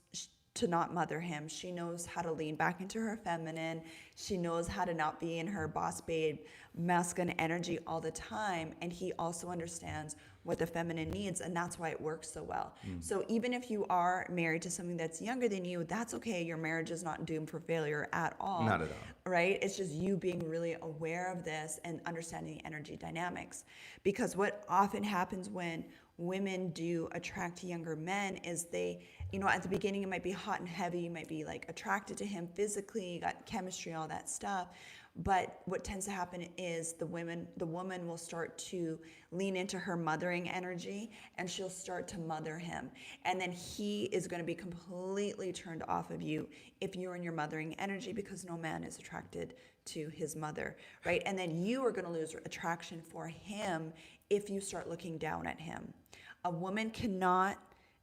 to not mother him. She knows how to lean back into her feminine. She knows how to not be in her boss babe masculine energy all the time. And he also understands what the feminine needs, and that's why it works so well. So even if you are married to something that's younger than you, that's okay. Your marriage is not doomed for failure at all. Not at all. Right? It's just you being really aware of this and understanding the energy dynamics. Because what often happens when women do attract younger men is they, at the beginning it might be hot and heavy, you might be like attracted to him physically, you got chemistry, all that stuff. But what tends to happen is the woman will start to lean into her mothering energy, and she'll start to mother him. And then he is going to be completely turned off of you if you're in your mothering energy, because no man is attracted to his mother, right? And then you are going to lose attraction for him if you start looking down at him. A woman cannot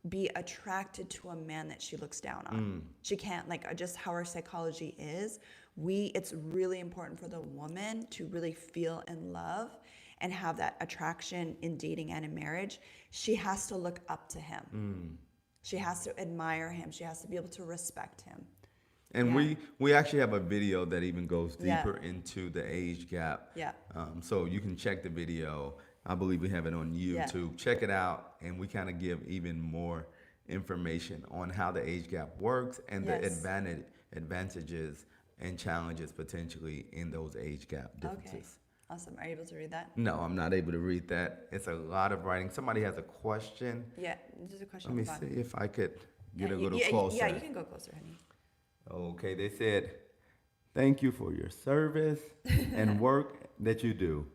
be attracted to a man that she looks down on. She can't, like, just how our psychology is. It's really important for the woman to really feel in love and have that attraction in dating and in marriage. She has to look up to him. She has to admire him. She has to be able to respect him. And we actually have a video that even goes deeper into the age gap. Yeah. So you can check the video. I believe we have it on YouTube. Check it out, and we kind of give even more information on how the age gap works and the advantages and challenges potentially in those age gap differences. Okay. Awesome. Are you able to read that? No, I'm not able to read that. It's a lot of writing. Somebody has a question. Yeah, there's a question. Let me see if I could get a little closer. Yeah, you can go closer, honey. Okay, they said, thank you for your service and work that you do.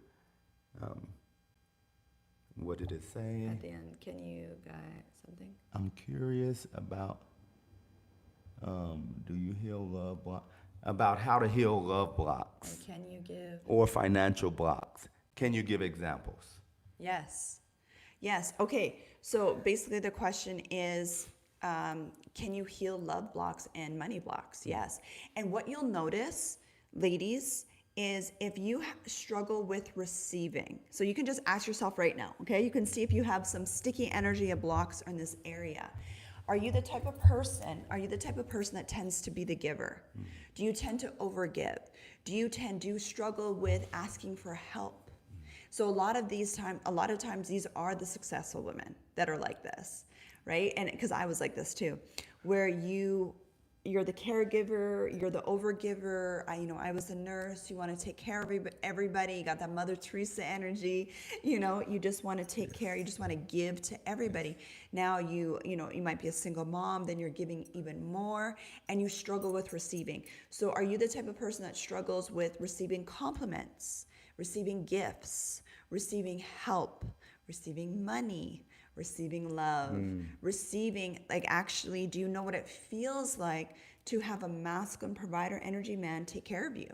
What did it say? At the end, can you guys something? I'm curious about, do you heal love blocks? About how to heal love blocks. Or can you give? Or financial blocks. Can you give examples? Yes. Yes. Okay. So basically the question is, can you heal love blocks and money blocks? Yes. And what you'll notice, ladies, is if you struggle with receiving, so you can just ask yourself right now, okay? You can see if you have some sticky energy or blocks in this area. Are you the type of person that tends to be the giver? Do you tend to overgive? Do you struggle with asking for help? So a lot of times these are the successful women that are like this, right? And because I was like this too, where you're the caregiver, you're the overgiver. I was a nurse. You want to take care of everybody. You got that Mother Teresa energy. You just want to take care. You just want to give to everybody. Now you might be a single mom. Then you're giving even more, and you struggle with receiving. So are you the type of person that struggles with receiving compliments, receiving gifts, receiving help, receiving money, receiving love, receiving, actually, do you know what it feels like to have a masculine provider energy man take care of you,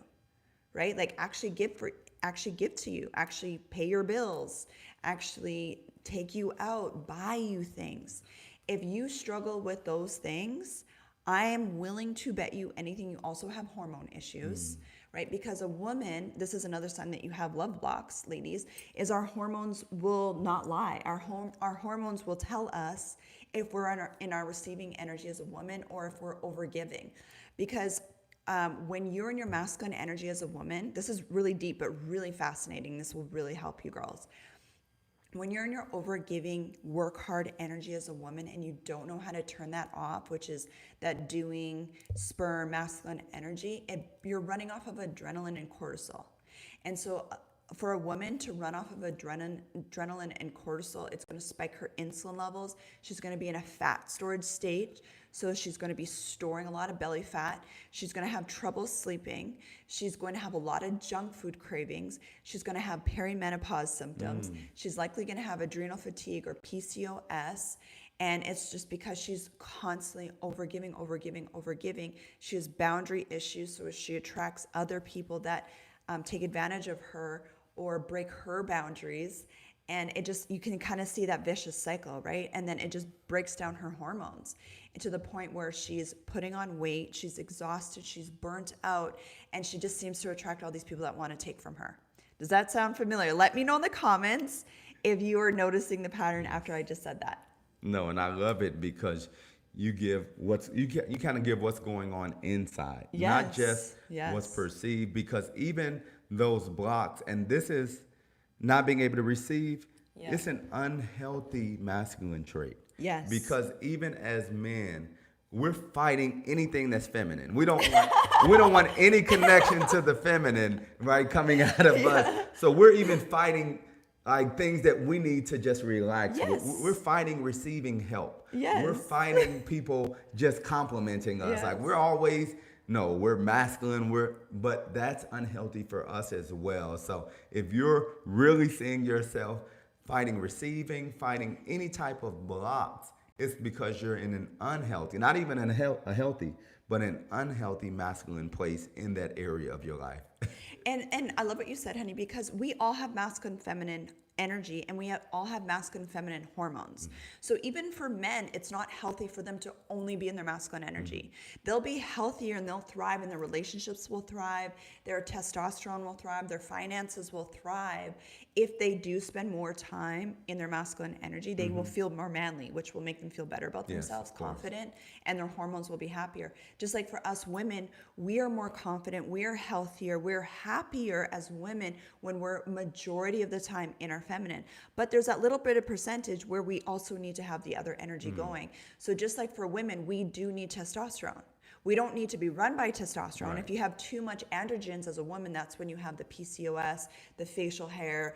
right? Actually give to you, actually pay your bills, actually take you out, buy you things. If you struggle with those things, I am willing to bet you anything you also have hormone issues, right? Because a woman, this is another sign that you have love blocks, ladies, is our hormones will not lie. Our hormones will tell us if we're in our receiving energy as a woman or if we're overgiving. Because when you're in your masculine energy as a woman, this is really deep but really fascinating. This will really help you girls. When you're in your overgiving, work hard energy as a woman and you don't know how to turn that off, which is that doing sperm masculine energy, you're running off of adrenaline and cortisol. And so for a woman to run off of adrenaline and cortisol, it's going to spike her insulin levels. She's going to be in a fat storage state. So she's going to be storing a lot of belly fat. She's going to have trouble sleeping. She's going to have a lot of junk food cravings. She's going to have perimenopause symptoms. She's likely going to have adrenal fatigue or PCOS. And it's just because she's constantly overgiving. She has boundary issues, so she attracts other people that take advantage of her or break her boundaries. And you can kind of see that vicious cycle, right? And then it just breaks down her hormones to the point where she's putting on weight, she's exhausted, she's burnt out, and she just seems to attract all these people that want to take from her. Does that sound familiar? Let me know in the comments if you are noticing the pattern after I just said that. No, and I love it because you kind of give what's going on inside, not just what's perceived, because even those blocks, and this is not being able to receive, it's an unhealthy masculine trait. Yes. Because even as men, we're fighting anything that's feminine. We don't want any connection to the feminine, right, coming out of us. So we're even fighting things that we need to just relax. Yes. We're fighting receiving help. Yes. We're fighting people just complimenting us. Yes. We're masculine, but that's unhealthy for us as well. So if you're really seeing yourself fighting receiving, fighting any type of blocks, it's because you're in an unhealthy, not even a healthy, but an unhealthy masculine place in that area of your life. And I love what you said, honey, because we all have masculine, feminine energy, and we all have masculine, feminine hormones. So even for men, it's not healthy for them to only be in their masculine energy. They'll be healthier and they'll thrive, and their relationships will thrive, their testosterone will thrive, their finances will thrive. If they do spend more time in their masculine energy, they will feel more manly, which will make them feel better about themselves, confident, and their hormones will be happier. Just like for us women, we are more confident, we're healthier, we're happier as women when we're majority of the time in our feminine. But there's that little bit of percentage where we also need to have the other energy going. So just like for women, we do need testosterone. We don't need to be run by testosterone. Right. If you have too much androgens as a woman, that's when you have the PCOS, the facial hair.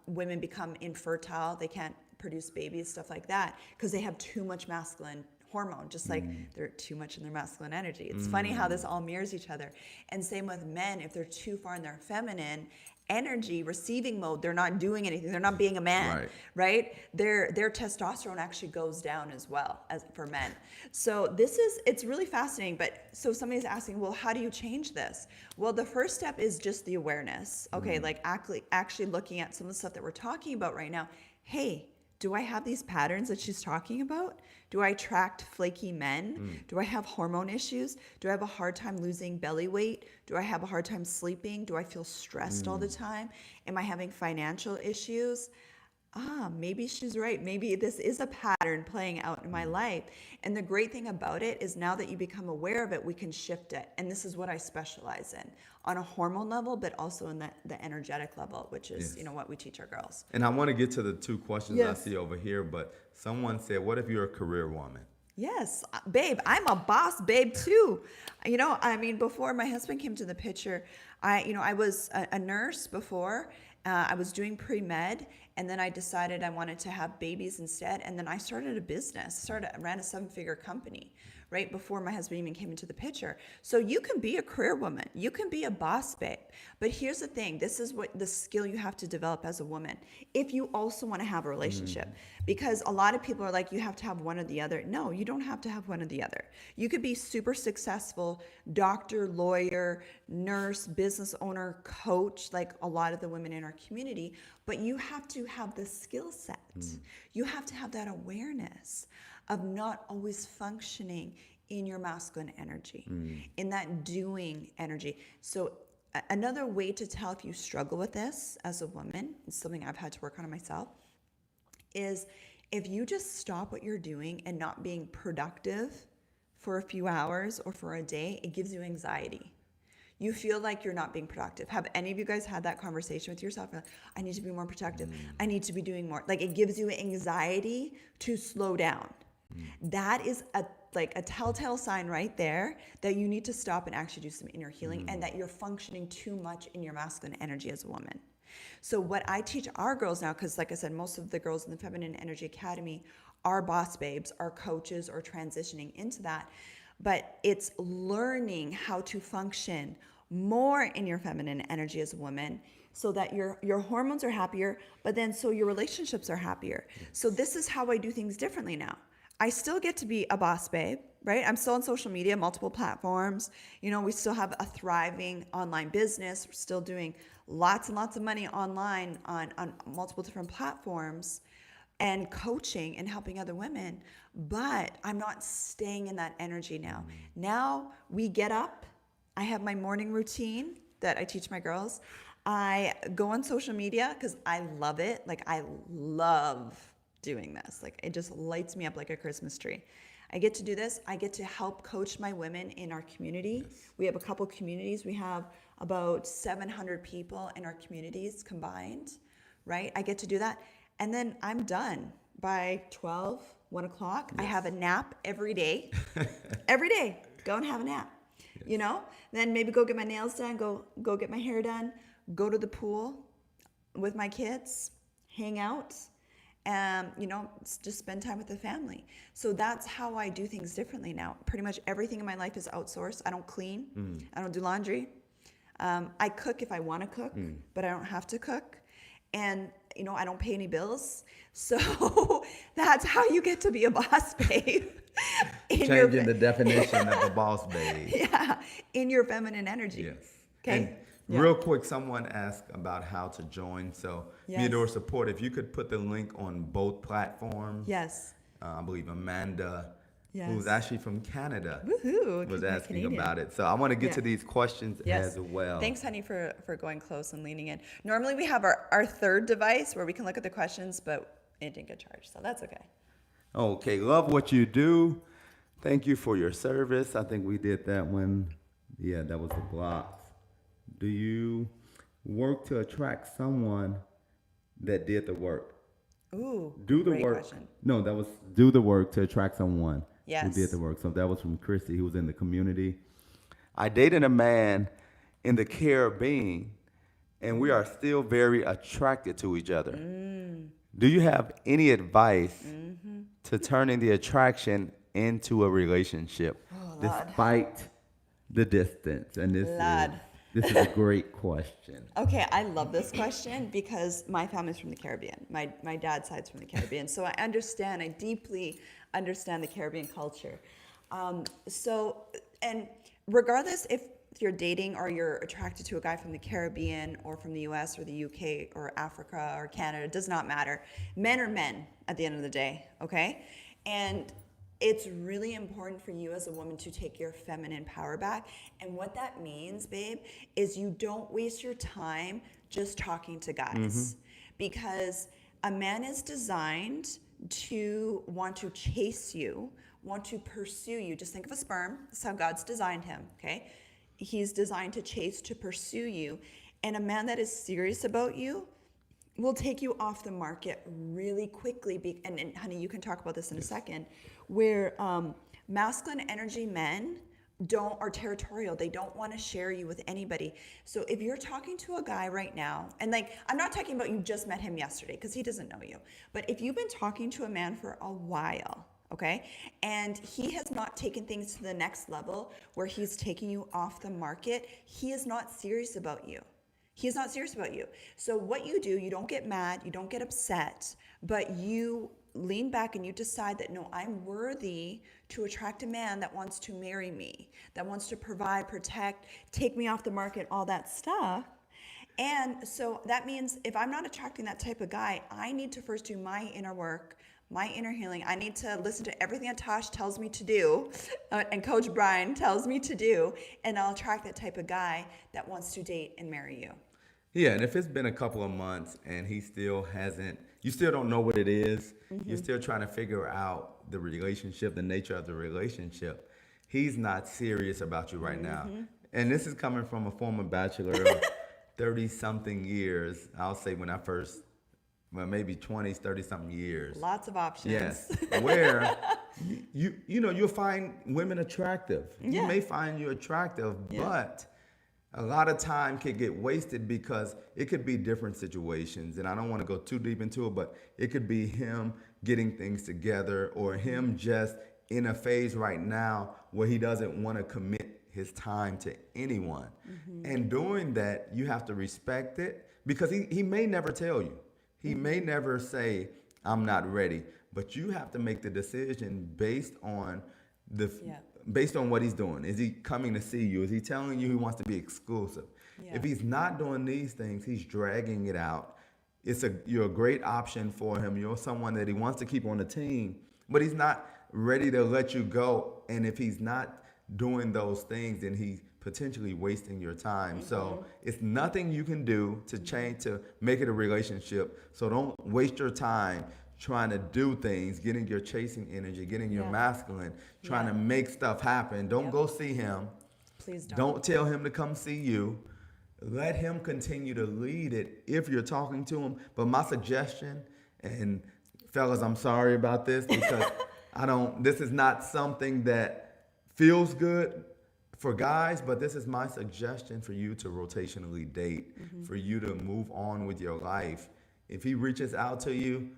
Women become infertile. They can't produce babies, stuff like that, because they have too much masculine hormone, just like they're too much in their masculine energy. It's funny how this all mirrors each other. And same with men, if they're too far in their feminine energy, receiving mode, they're not doing anything, they're not being a man, right? Their testosterone actually goes down as well as for men. So it's really fascinating. But so somebody's asking, well, how do you change this? Well, the first step is just the awareness. Okay, like actually looking at some of the stuff that we're talking about right now. Hey, do I have these patterns that she's talking about? Do I attract flaky men? Do I have hormone issues? Do I have a hard time losing belly weight? Do I have a hard time sleeping? Do I feel stressed all the time? Am I having financial issues? Maybe she's right. Maybe this is a pattern playing out in my life. And the great thing about it is now that you become aware of it, we can shift it. And this is what I specialize in on a hormone level, but also in the energetic level, which is, what we teach our girls. And I want to get to the two questions I see over here, but someone said, what if you're a career woman? Yes, babe, I'm a boss babe too. Before my husband came to the picture, I was a nurse before. I was doing pre-med, and then I decided I wanted to have babies instead. And then I started a business, ran a 7-figure company right before my husband even came into the picture. So you can be a career woman, you can be a boss babe. But here's the thing, this is what the skill you have to develop as a woman if you also want to have a relationship. Because a lot of people are like, you have to have one or the other. No, you don't have to have one or the other. You could be super successful doctor, lawyer, nurse, business owner, coach, like a lot of the women in our community, but you have to have the skill set. You have to have that awareness of not always functioning in your masculine energy, in that doing energy. So another way to tell if you struggle with this as a woman, it's something I've had to work on myself, is if you just stop what you're doing and not being productive for a few hours or for a day, it gives you anxiety. You feel like you're not being productive. Have any of you guys had that conversation with yourself? Like, I need to be more productive. I need to be doing more. Like, it gives you anxiety to slow down. That is a telltale sign right there that you need to stop and actually do some inner healing and that you're functioning too much in your masculine energy as a woman. So what I teach our girls now, because like I said, most of the girls in the Feminine Energy Academy are boss babes, are coaches, or transitioning into that. But it's learning how to function more in your feminine energy as a woman so that your hormones are happier, but then so your relationships are happier. So this is how I do things differently now. I still get to be a boss babe, right? I'm still on social media, multiple platforms. We still have a thriving online business. We're still doing lots and lots of money online on multiple different platforms and coaching and helping other women. But I'm not staying in that energy now. Now we get up. I have my morning routine that I teach my girls. I go on social media because I love it. Like, I love doing this. Like, it just lights me up like a Christmas tree. I get to do this. I get to help coach my women in our community. We have a couple communities. We have about 700 people in our communities combined, right? I get to do that. And then I'm done by 12, 1 o'clock. I have a nap every day. Every day, go and have a nap. Then maybe go get my nails done, go get my hair done, go to the pool with my kids, hang out, and just spend time with the family. So that's how I do things differently now. Pretty much everything in my life is outsourced. I don't clean. I don't do laundry. I cook if I want to cook, but I don't have to cook. And I don't pay any bills. So that's how you get to be a boss babe. Changing the definition of a boss babe. Yeah, in your feminine energy. Yes. Okay. And real quick, someone asked about how to join. So, Yes. Adora support, if you could put the link on both platforms. Yes. I believe Amanda, Yes. who's actually from Canada, Woohoo. was My asking Canadian. about it. So I want to get Yeah. to these questions Yes. as well. Thanks, honey, for going close and leaning in. Normally we have our third device where we can look at the questions, but it didn't get charged, so that's okay. Okay, love what you do. Thank you for your service. I think we did that one. Yeah, that was the blocks. Do you work to attract someone that did the work? Ooh, Do the great work. question. No, that was do the work to attract someone Yes. who did the work. So that was from Christy, who was in the community. I dated a man in the Caribbean, and we are still very attracted to each other. Do you have any advice to turning the attraction into a relationship despite the distance? And this is a great question. Okay, I love this question because my family's from the Caribbean. My dad's side's from the Caribbean, so I deeply understand the Caribbean culture. And regardless if you're dating or you're attracted to a guy from the Caribbean or from the US or the UK or Africa or Canada, it does not matter. Men are men at the end of the day, okay? And it's really important for you as a woman to take your feminine power back. And what that means, babe, is you don't waste your time just talking to guys. Because a man is designed to want to chase you, want to pursue you. Just think of a sperm. That's how God's designed him, okay? He's designed to chase, to pursue you. And a man that is serious about you will take you off the market really quickly. And honey, you can talk about this in a second, where masculine energy men are territorial. They don't want to share you with anybody. So if you're talking to a guy right now, and I'm not talking about you just met him yesterday because he doesn't know you, but if you've been talking to a man for a while, okay, and he has not taken things to the next level where he's taking you off the market, he is not serious about you. He's not serious about you. So what you do, you don't get mad, you don't get upset, but you lean back and you decide that, no, I'm worthy to attract a man that wants to marry me, that wants to provide, protect, take me off the market, all that stuff. And so that means if I'm not attracting that type of guy, I need to first do my inner work, my inner healing. I need to listen to everything that Tosh tells me to do and Coach Brian tells me to do, and I'll attract that type of guy that wants to date and marry you. Yeah, and if it's been a couple of months and he still hasn't, you still don't know what it is, you're still trying to figure out the relationship, the nature of the relationship, he's not serious about you right now. And this is coming from a former bachelor of 30-something years, I'll say when I first, well, maybe 20s, 30-something years. Lots of options. Yes, where you'll find women attractive. You may find you attractive, but a lot of time can get wasted because it could be different situations. And I don't want to go too deep into it, but it could be him getting things together or him just in a phase right now where he doesn't want to commit his time to anyone. And doing that, you have to respect it because he may never tell you. He may never say, I'm not ready. But you have to make the decision based on based on what he's doing. Is he coming to see you? Is he telling you he wants to be exclusive? If he's not doing these things, he's dragging it out. You're a great option for him. You're someone that he wants to keep on the team, but he's not ready to let you go. And if he's not doing those things, then he's potentially wasting your time. So it's nothing you can do to change, to make it a relationship. So don't waste your time trying to do things, getting your chasing energy, getting your masculine, trying to make stuff happen. Don't go see him. Please don't. Don't tell him to come see you. Let him continue to lead it if you're talking to him. But my suggestion, and fellas, I'm sorry about this because this is not something that feels good for guys, but this is my suggestion for you to rotationally date, for you to move on with your life. If he reaches out to you,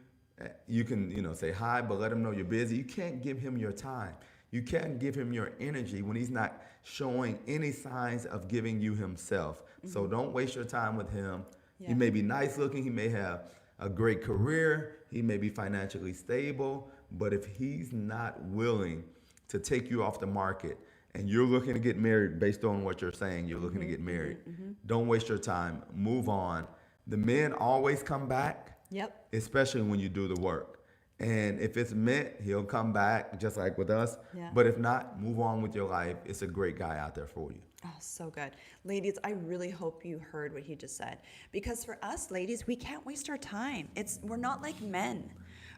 you can, say hi, but let him know you're busy. You can't give him your time. You can't give him your energy when he's not showing any signs of giving you himself. So don't waste your time with him. He may be nice looking. He may have a great career, he may be financially stable, but if he's not willing to take you off the market and you're looking to get married based on what you're saying, you're looking to get married, don't waste your time. Move on. The men always come back, Yep. especially when you do the work. And if it's meant, he'll come back just like with us. Yeah. But if not, move on with your life. It's a great guy out there for you. Oh, so good. Ladies, I really hope you heard what he just said. Because for us ladies, we can't waste our time. We're not like men,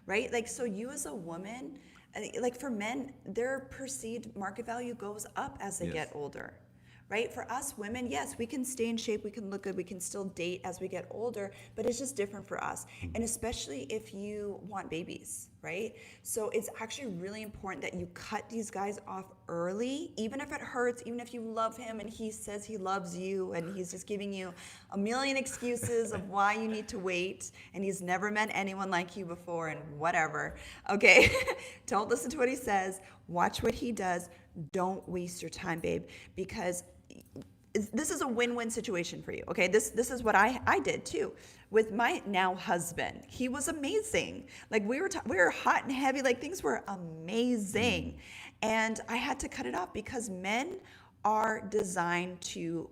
right? Like, so you as a woman, like for men, their perceived market value goes up as they get older. Right? For us women, yes, we can stay in shape, we can look good, we can still date as we get older, but it's just different for us. And especially if you want babies, right? So it's actually really important that you cut these guys off early, even if it hurts, even if you love him and he says he loves you and he's just giving you a million excuses of why you need to wait and he's never met anyone like you before and whatever. Okay, don't listen to what he says, watch what he does. Don't waste your time, babe, because this is a win-win situation for you. Okay, this is what I did too with my now husband. He was amazing. Like we were hot and heavy. Like things were amazing, and I had to cut it off because men are designed to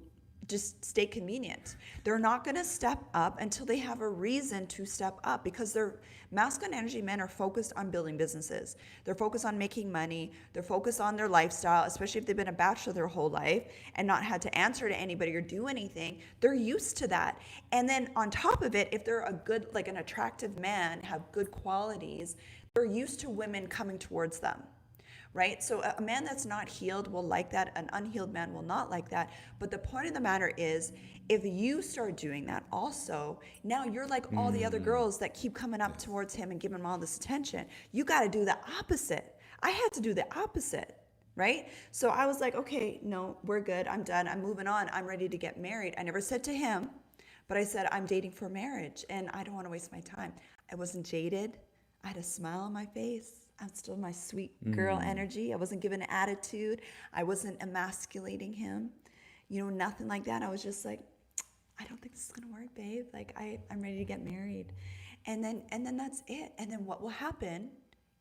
just stay convenient. They're not going to step up until they have a reason to step up because they're masculine energy men are focused on building businesses. They're focused on making money. They're focused on their lifestyle, especially if they've been a bachelor their whole life and not had to answer to anybody or do anything. They're used to that. And then on top of it, if they're a good, like an attractive man, have good qualities, they're used to women coming towards them. Right? So a man that's not healed will like that. An unhealed man will not like that. But the point of the matter is, if you start doing that also, now you're like all the other girls that keep coming up towards him and giving him all this attention. You got to do the opposite. I had to do the opposite. Right? So I was like, okay, no, we're good. I'm done. I'm moving on. I'm ready to get married. I never said to him, but I said, I'm dating for marriage and I don't want to waste my time. I wasn't jaded. I had a smile on my face. I'm still my sweet girl energy. I wasn't giving an attitude. I wasn't emasculating him. You know, nothing like that. I was just like, I don't think this is gonna work, babe. Like I'm ready to get married. And then that's it. And then what will happen?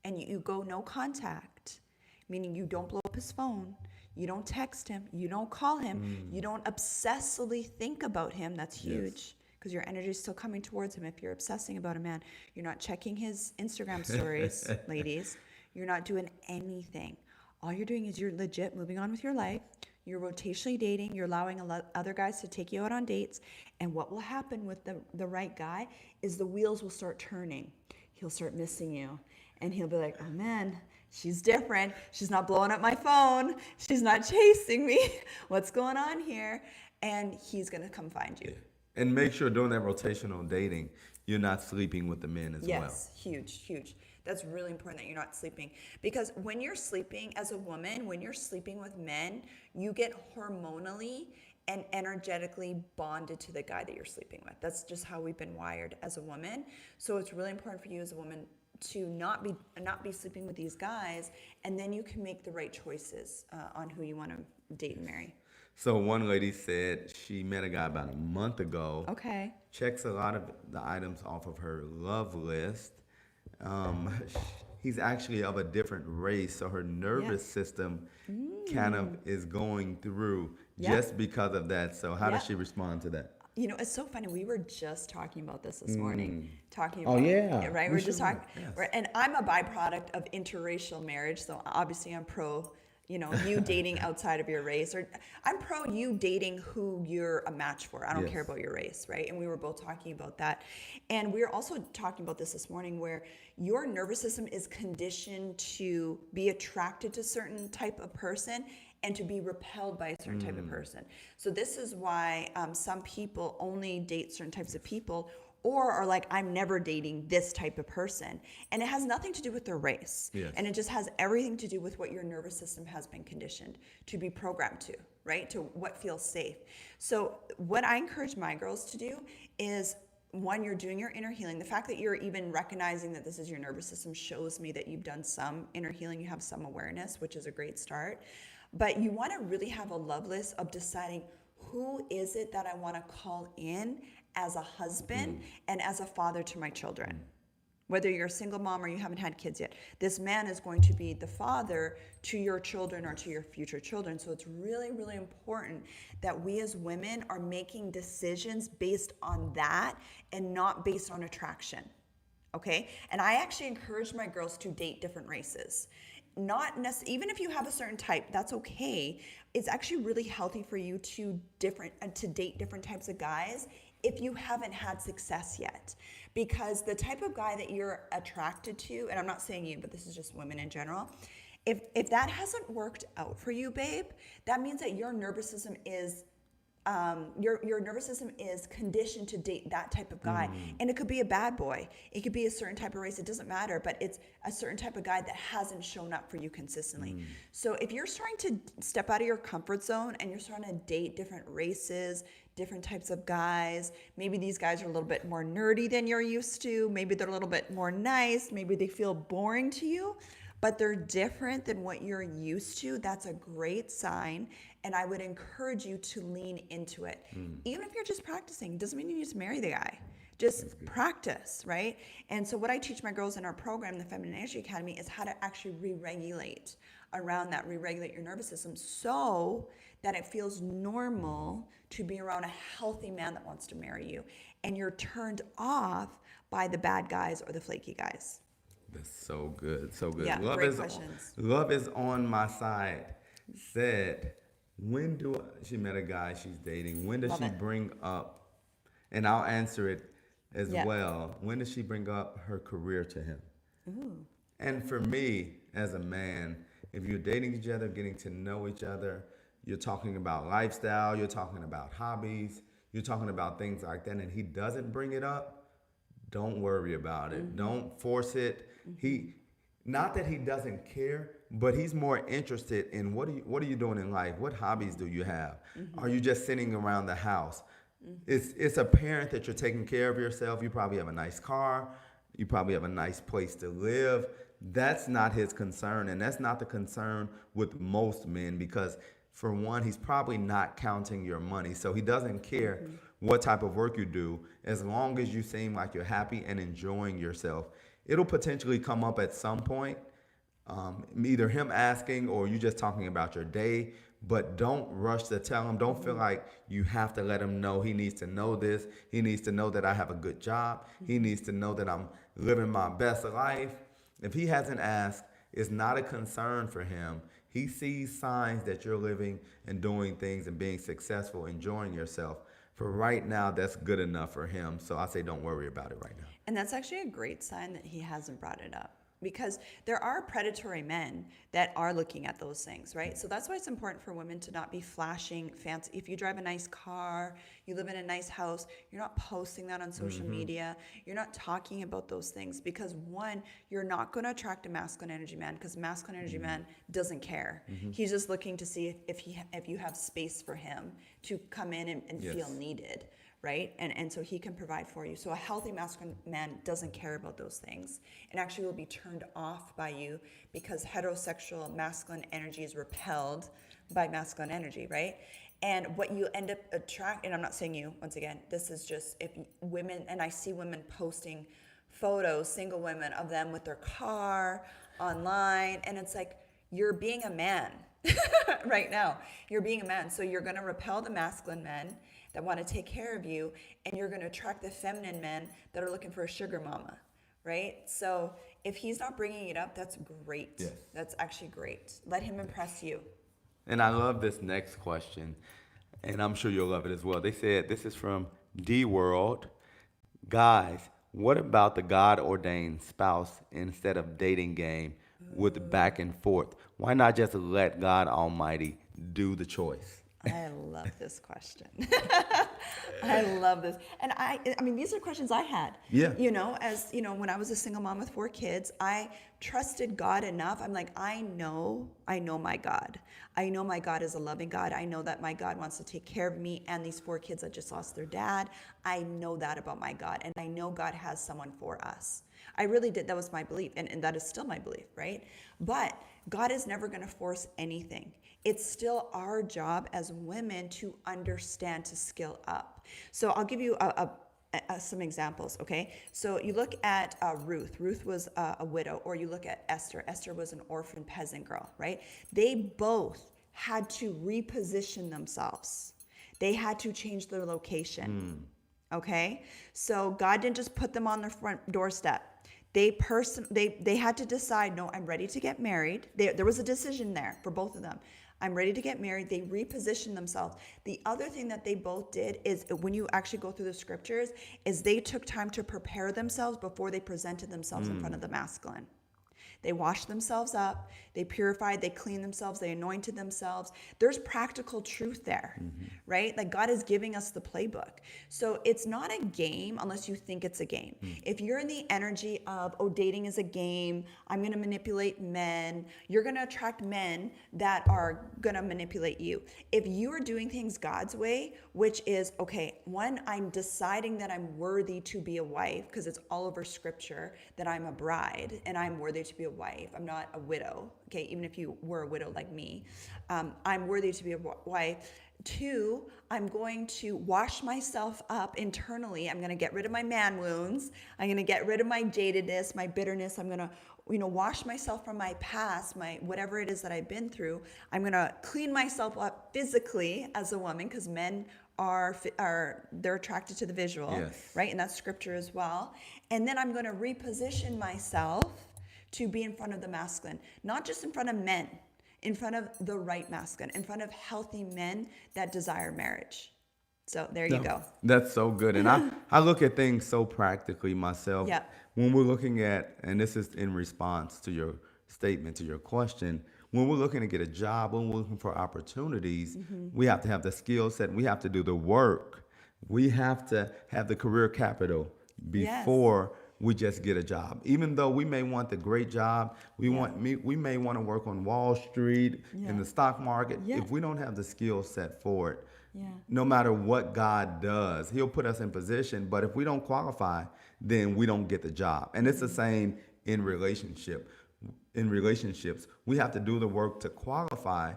And you go no contact, meaning you don't blow up his phone. You don't text him. You don't call him. You don't obsessively think about him. That's huge. Because your energy is still coming towards him. If you're obsessing about a man, you're not checking his Instagram stories, ladies. You're not doing anything. All you're doing is you're legit moving on with your life. You're rotationally dating. You're allowing other guys to take you out on dates. And what will happen with the right guy is the wheels will start turning. He'll start missing you. And he'll be like, oh man, she's different. She's not blowing up my phone. She's not chasing me. What's going on here? And he's going to come find you. And make sure during that rotational dating, you're not sleeping with the men as well. Yes, huge. That's really important that you're not sleeping. Because when you're sleeping as a woman, when you're sleeping with men, you get hormonally and energetically bonded to the guy that you're sleeping with. That's just how we've been wired as a woman. So it's really important for you as a woman to not be sleeping with these guys, and then you can make the right choices on who you want to date and marry. So one lady said she met a guy about a month ago. Okay. Checks a lot of the items off of her love list. He's actually of a different race, so her nervous system kind of is going through just because of that. So how does she respond to that? You know, it's so funny. We were just talking about this morning. Talking about right? We're just talking. Yes. And I'm a byproduct of interracial marriage, so obviously I'm pro. You know, you dating outside of your race, or I'm pro you dating who you're a match for. I don't care about your race, right? And we were both talking about that. And we were also talking about this morning where your nervous system is conditioned to be attracted to a certain type of person and to be repelled by a certain type of person. So this is why some people only date certain types of people, or are like, I'm never dating this type of person. And it has nothing to do with their race. Yes. And it just has everything to do with what your nervous system has been conditioned to be programmed to, right? To what feels safe. So what I encourage my girls to do is, one, you're doing your inner healing. The fact that you're even recognizing that this is your nervous system shows me that you've done some inner healing, you have some awareness, which is a great start. But you wanna really have a love list of deciding, who is it that I want to call in as a husband and as a father to my children. Whether you're a single mom or you haven't had kids yet, this man is going to be the father to your children or to your future children. So it's really, really important that we as women are making decisions based on that and not based on attraction. Okay? And I actually encourage my girls to date different races. Not necessarily, even if you have a certain type, that's okay. It's actually really healthy for you to date different types of guys if you haven't had success yet. Because the type of guy that you're attracted to, and I'm not saying you, but this is just women in general, if that hasn't worked out for you, babe, that means that your nervous system is conditioned to date that type of guy. And it could be a bad boy. It could be a certain type of race. It doesn't matter, but it's a certain type of guy that hasn't shown up for you consistently. So if you're starting to step out of your comfort zone and you're starting to date different races, different types of guys, maybe these guys are a little bit more nerdy than you're used to. Maybe they're a little bit more nice. Maybe they feel boring to you, but they're different than what you're used to. That's a great sign. And I would encourage you to lean into it. Even if you're just practicing, doesn't mean you need to marry the guy. Just practice, right? And so what I teach my girls in our program, the Feminine Energy Academy, is how to actually re-regulate around that, re-regulate your nervous system so that it feels normal to be around a healthy man that wants to marry you. And you're turned off by the bad guys or the flaky guys. That's so good, so good. Yeah, great questions. Love is on my side. Said, she met a guy she's dating. When does she bring up, and I'll answer it as well. When does she bring up her career to him? And for me, as a man, if you're dating each other, getting to know each other, you're talking about lifestyle, you're talking about hobbies, you're talking about things like that, and he doesn't bring it up, don't worry about it. Don't force it. Not that he doesn't care, but he's more interested in what are you doing in life? What hobbies do you have? Are you just sitting around the house? It's apparent that you're taking care of yourself. You probably have a nice car. You probably have a nice place to live. That's not his concern, and that's not the concern with most men, because for one, he's probably not counting your money, so he doesn't care what type of work you do, as long as you seem like you're happy and enjoying yourself. It'll potentially come up at some point, either him asking or you just talking about your day, but don't rush to tell him. Don't feel like you have to let him know. He needs to know this. He needs to know that I have a good job. He needs to know that I'm living my best life. If he hasn't asked, it's not a concern for him. He sees signs that you're living and doing things and being successful, enjoying yourself. For right now, that's good enough for him. So I say don't worry about it right now. And that's actually a great sign that he hasn't brought it up, because there are predatory men that are looking at those things, right? So that's why it's important for women to not be flashing fancy. If you drive a nice car, you live in a nice house, you're not posting that on social media. You're not talking about those things, because one, you're not going to attract a masculine energy man, because masculine energy man doesn't care. He's just looking to see if you have space for him to come in and feel needed. Right? And so he can provide for you. So a healthy masculine man doesn't care about those things and actually will be turned off by you, because heterosexual masculine energy is repelled by masculine energy, right? And what you end up attracting, and I'm not saying you, once again, this is just if women, and I see women posting photos, single women, of them with their car online, and it's like, you're being a man right now. You're being a man. So you're going to repel the masculine men that want to take care of you, and you're going to attract the feminine men that are looking for a sugar mama, right? So if he's not bringing it up, that's great. Yes. That's actually great. Let him impress you. And I love this next question, and I'm sure you'll love it as well. They said, this is from D World. Guys, what about the God-ordained spouse instead of dating game with back and forth? Why not just let God Almighty do the choice? I love this question. I love this. And I mean, these are questions I had. Yeah. You know, as you know, when I was a single mom with 4 kids, I trusted God enough. I'm like, I know my God. I know my God is a loving God. I know that my God wants to take care of me and these 4 kids that just lost their dad. I know that about my God. And I know God has someone for us. I really did. That was my belief. And that is still my belief, right? But God is never going to force anything. It's still our job as women to understand, to skill up. So I'll give you some examples, okay? So you look at Ruth. Ruth was a widow, or you look at Esther. Esther was an orphan peasant girl, right? They both had to reposition themselves. They had to change their location, okay? So God didn't just put them on their front doorstep. They had to decide, no, I'm ready to get married. There was a decision there for both of them. I'm ready to get married. They repositioned themselves. The other thing that they both did is, when you actually go through the scriptures, is they took time to prepare themselves before they presented themselves in front of the masculine. They washed themselves up, they purified, they cleaned themselves, they anointed themselves. There's practical truth there, right? Like, God is giving us the playbook. So it's not a game unless you think it's a game. If you're in the energy of, oh, dating is a game, I'm going to manipulate men, you're going to attract men that are going to manipulate you. If you are doing things God's way, which is, okay, one, I'm deciding that I'm worthy to be a wife, because it's all over scripture that I'm a bride and I'm worthy to be a wife. I'm not a widow. Okay, even if you were a widow like me, I'm worthy to be a wife. Two, I'm going to wash myself up internally. I'm going to get rid of my man wounds. I'm going to get rid of my jadedness, my bitterness. I'm going to, wash myself from my past, my whatever it is that I've been through. I'm going to clean myself up physically as a woman, because men they're attracted to the visual, Yes. right? And that's scripture as well. And then I'm going to reposition myself to be in front of the masculine, not just in front of men, in front of the right masculine, in front of healthy men that desire marriage. So there you go. That's so good. And I look at things so practically myself. Yeah. When we're looking at, and this is in response to your statement, to your question, when we're looking to get a job, when we're looking for opportunities, we have to have the skill set. We have to do the work. We have to have the career capital before we just get a job. Even though we may want the great job, we may want to work on Wall Street, in the stock market. If we don't have the skill set for it, no matter what God does, he'll put us in position. But if we don't qualify, then we don't get the job. And it's the same in relationships. We have to do the work to qualify.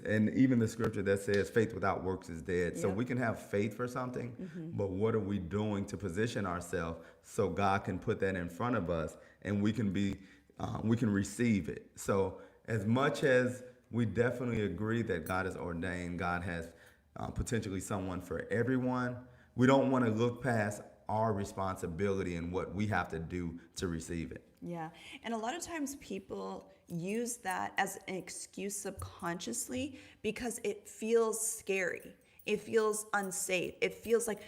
And even the scripture that says faith without works is dead. So we can have faith for something, but what are we doing to position ourselves so God can put that in front of us and we can receive it. So as much as we definitely agree that God is ordained, God has potentially someone for everyone, we don't want to look past our responsibility and what we have to do to receive it. Yeah. And a lot of times people use that as an excuse subconsciously because it feels scary. It feels unsafe. It feels like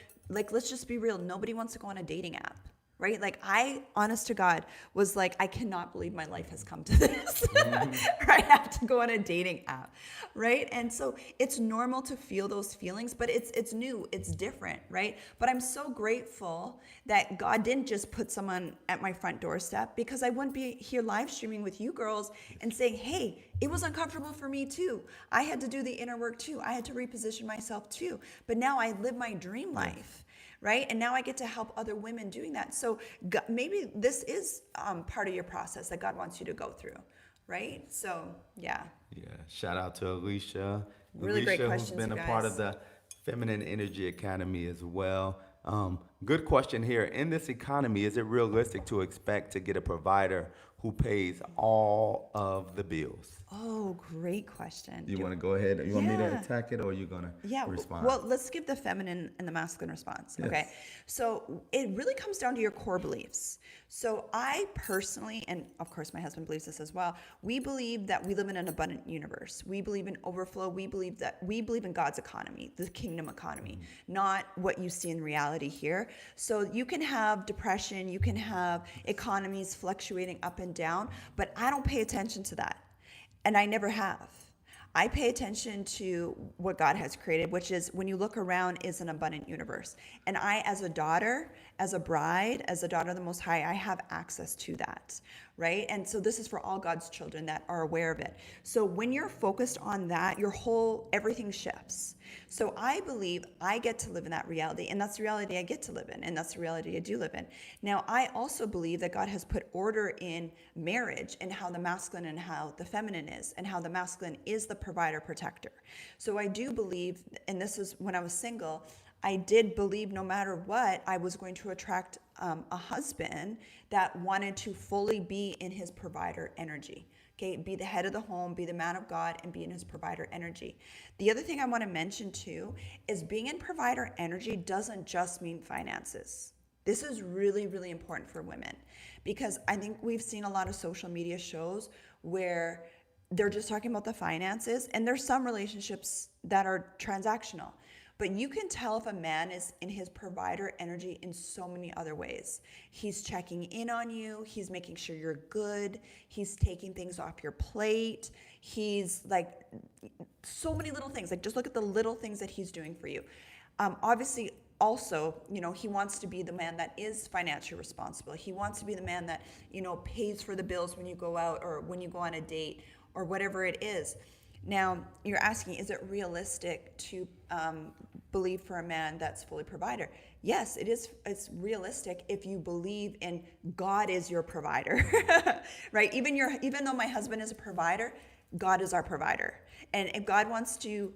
let's just be real. Nobody wants to go on a dating app, right? Like, I, honest to God, was like, I cannot believe my life has come to this. I have to go on a dating app, right? And so it's normal to feel those feelings, but it's new, it's different, right? But I'm so grateful that God didn't just put someone at my front doorstep, because I wouldn't be here live streaming with you girls and saying, hey, it was uncomfortable for me too. I had to do the inner work too. I had to reposition myself too. But now I live my dream life. Right? And now I get to help other women doing that. So maybe this is part of your process that God wants you to go through, right? So, yeah. Yeah. Shout out to Alicia. Really great questions, who's been you a part guys. of the Feminine Energy Academy as well. Good question here. In this economy, is it realistic to expect to get a provider who pays all of the bills? Oh, great question. You want to go ahead? You want me to Yeah. attack it, or are you going to respond? Well, let's give the feminine and the masculine response. Yes. Okay. So it really comes down to your core beliefs. So I personally, and of course my husband believes this as well, we believe that we live in an abundant universe. We believe in overflow. We believe in God's economy, the kingdom economy, not what you see in reality here. So you can have depression, you can have economies fluctuating up and down, but I don't pay attention to that. And I never have. I pay attention to what God has created, which is, when you look around, is an abundant universe. And I, as a daughter, as a bride, as a daughter of the Most High, I have access to that, right? And so this is for all God's children that are aware of it. So when you're focused on that, everything shifts. So I believe I get to live in that reality, and that's the reality I get to live in, and that's the reality I do live in. Now, I also believe that God has put order in marriage, and how the masculine and how the feminine is, and how the masculine is the provider protector. So I do believe, and this is when I was single, I did believe no matter what, I was going to attract a husband that wanted to fully be in his provider energy. Okay, be the head of the home, be the man of God, and be in his provider energy. The other thing I want to mention too is being in provider energy doesn't just mean finances. This is really, really important for women because I think we've seen a lot of social media shows where they're just talking about the finances, and there's some relationships that are transactional. But you can tell if a man is in his provider energy in so many other ways. He's checking in on you. He's making sure you're good. He's taking things off your plate. He's like so many little things. Like just look at the little things that he's doing for you. Obviously, also, he wants to be the man that is financially responsible. He wants to be the man that, pays for the bills when you go out or when you go on a date or whatever it is. Now, you're asking, is it realistic to believe for a man that's fully provider? Yes, it is. It's realistic if you believe in God is your provider, right? Even though my husband is a provider, God is our provider. And if God wants to,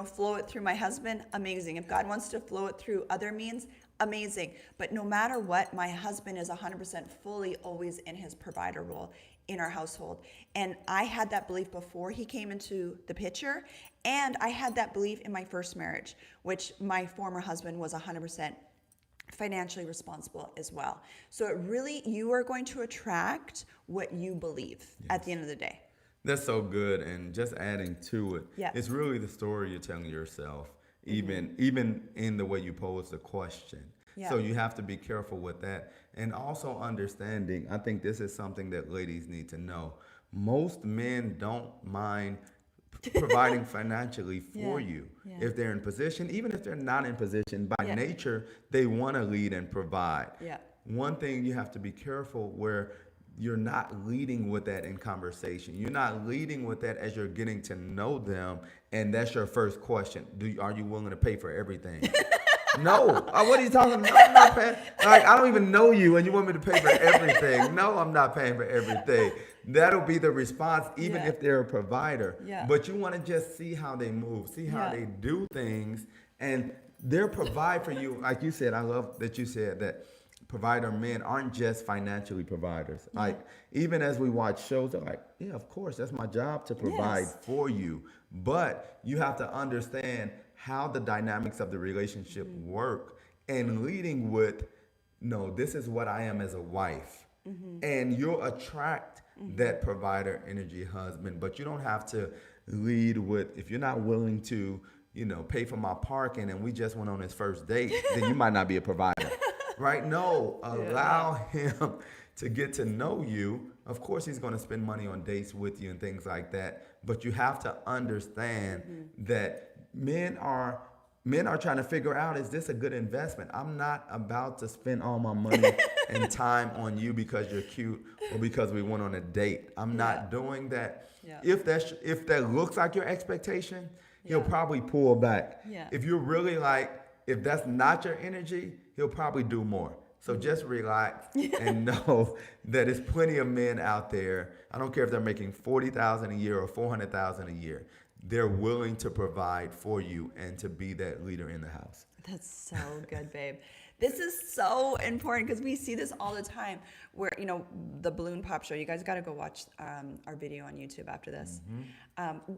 flow it through my husband, amazing. If God wants to flow it through other means, amazing. But no matter what, my husband is 100% fully always in his provider role in our household. And I had that belief before he came into the picture. And I had that belief in my first marriage, which my former husband was 100% financially responsible as well. So you are going to attract what you believe at the end of the day. That's so good. And just adding to it, Yeah. it's really the story you're telling yourself, even in the way you pose the question. Yeah. So you have to be careful with that. And also understanding, I think this is something that ladies need to know. Most men don't mind providing financially for you. Yeah. If they're in position, even if they're not in position, by Yeah. nature, they want to lead and provide. Yeah. One thing you have to be careful where you're not leading with that in conversation. You're not leading with that as you're getting to know them, and that's your first question. Are you willing to pay for everything? No. What are you talking about? No, I'm not paying. Like, I don't even know you, and you want me to pay for everything. No, I'm not paying for everything. That'll be the response, even if they're a provider. Yeah. But you want to just see how they move, see how they do things, and they'll provide for you. Like you said, I love that you said that provider men aren't just financially providers. Like, even as we watch shows, they're like, yeah, of course, that's my job to provide for you. But you have to understand how the dynamics of the relationship work, and leading with, no, this is what I am as a wife. And you'll attract that provider energy husband, but you don't have to lead with, if you're not willing to, pay for my parking and we just went on his first date, then you might not be a provider. Right? No, allow him to get to know you. Of course, he's going to spend money on dates with you and things like that. But you have to understand that men are trying to figure out, is this a good investment? I'm not about to spend all my money and time on you because you're cute or because we went on a date. I'm not doing that. Yeah. If that looks like your expectation, he'll probably pull back. Yeah. If you're really if that's not your energy, he'll probably do more. So just relax and know that there's plenty of men out there. I don't care if they're making $40,000 a year or $400,000 a year. They're willing to provide for you and to be that leader in the house. That's so good, babe. This is so important because we see this all the time where, the balloon pop show, you guys got to go watch our video on YouTube after this,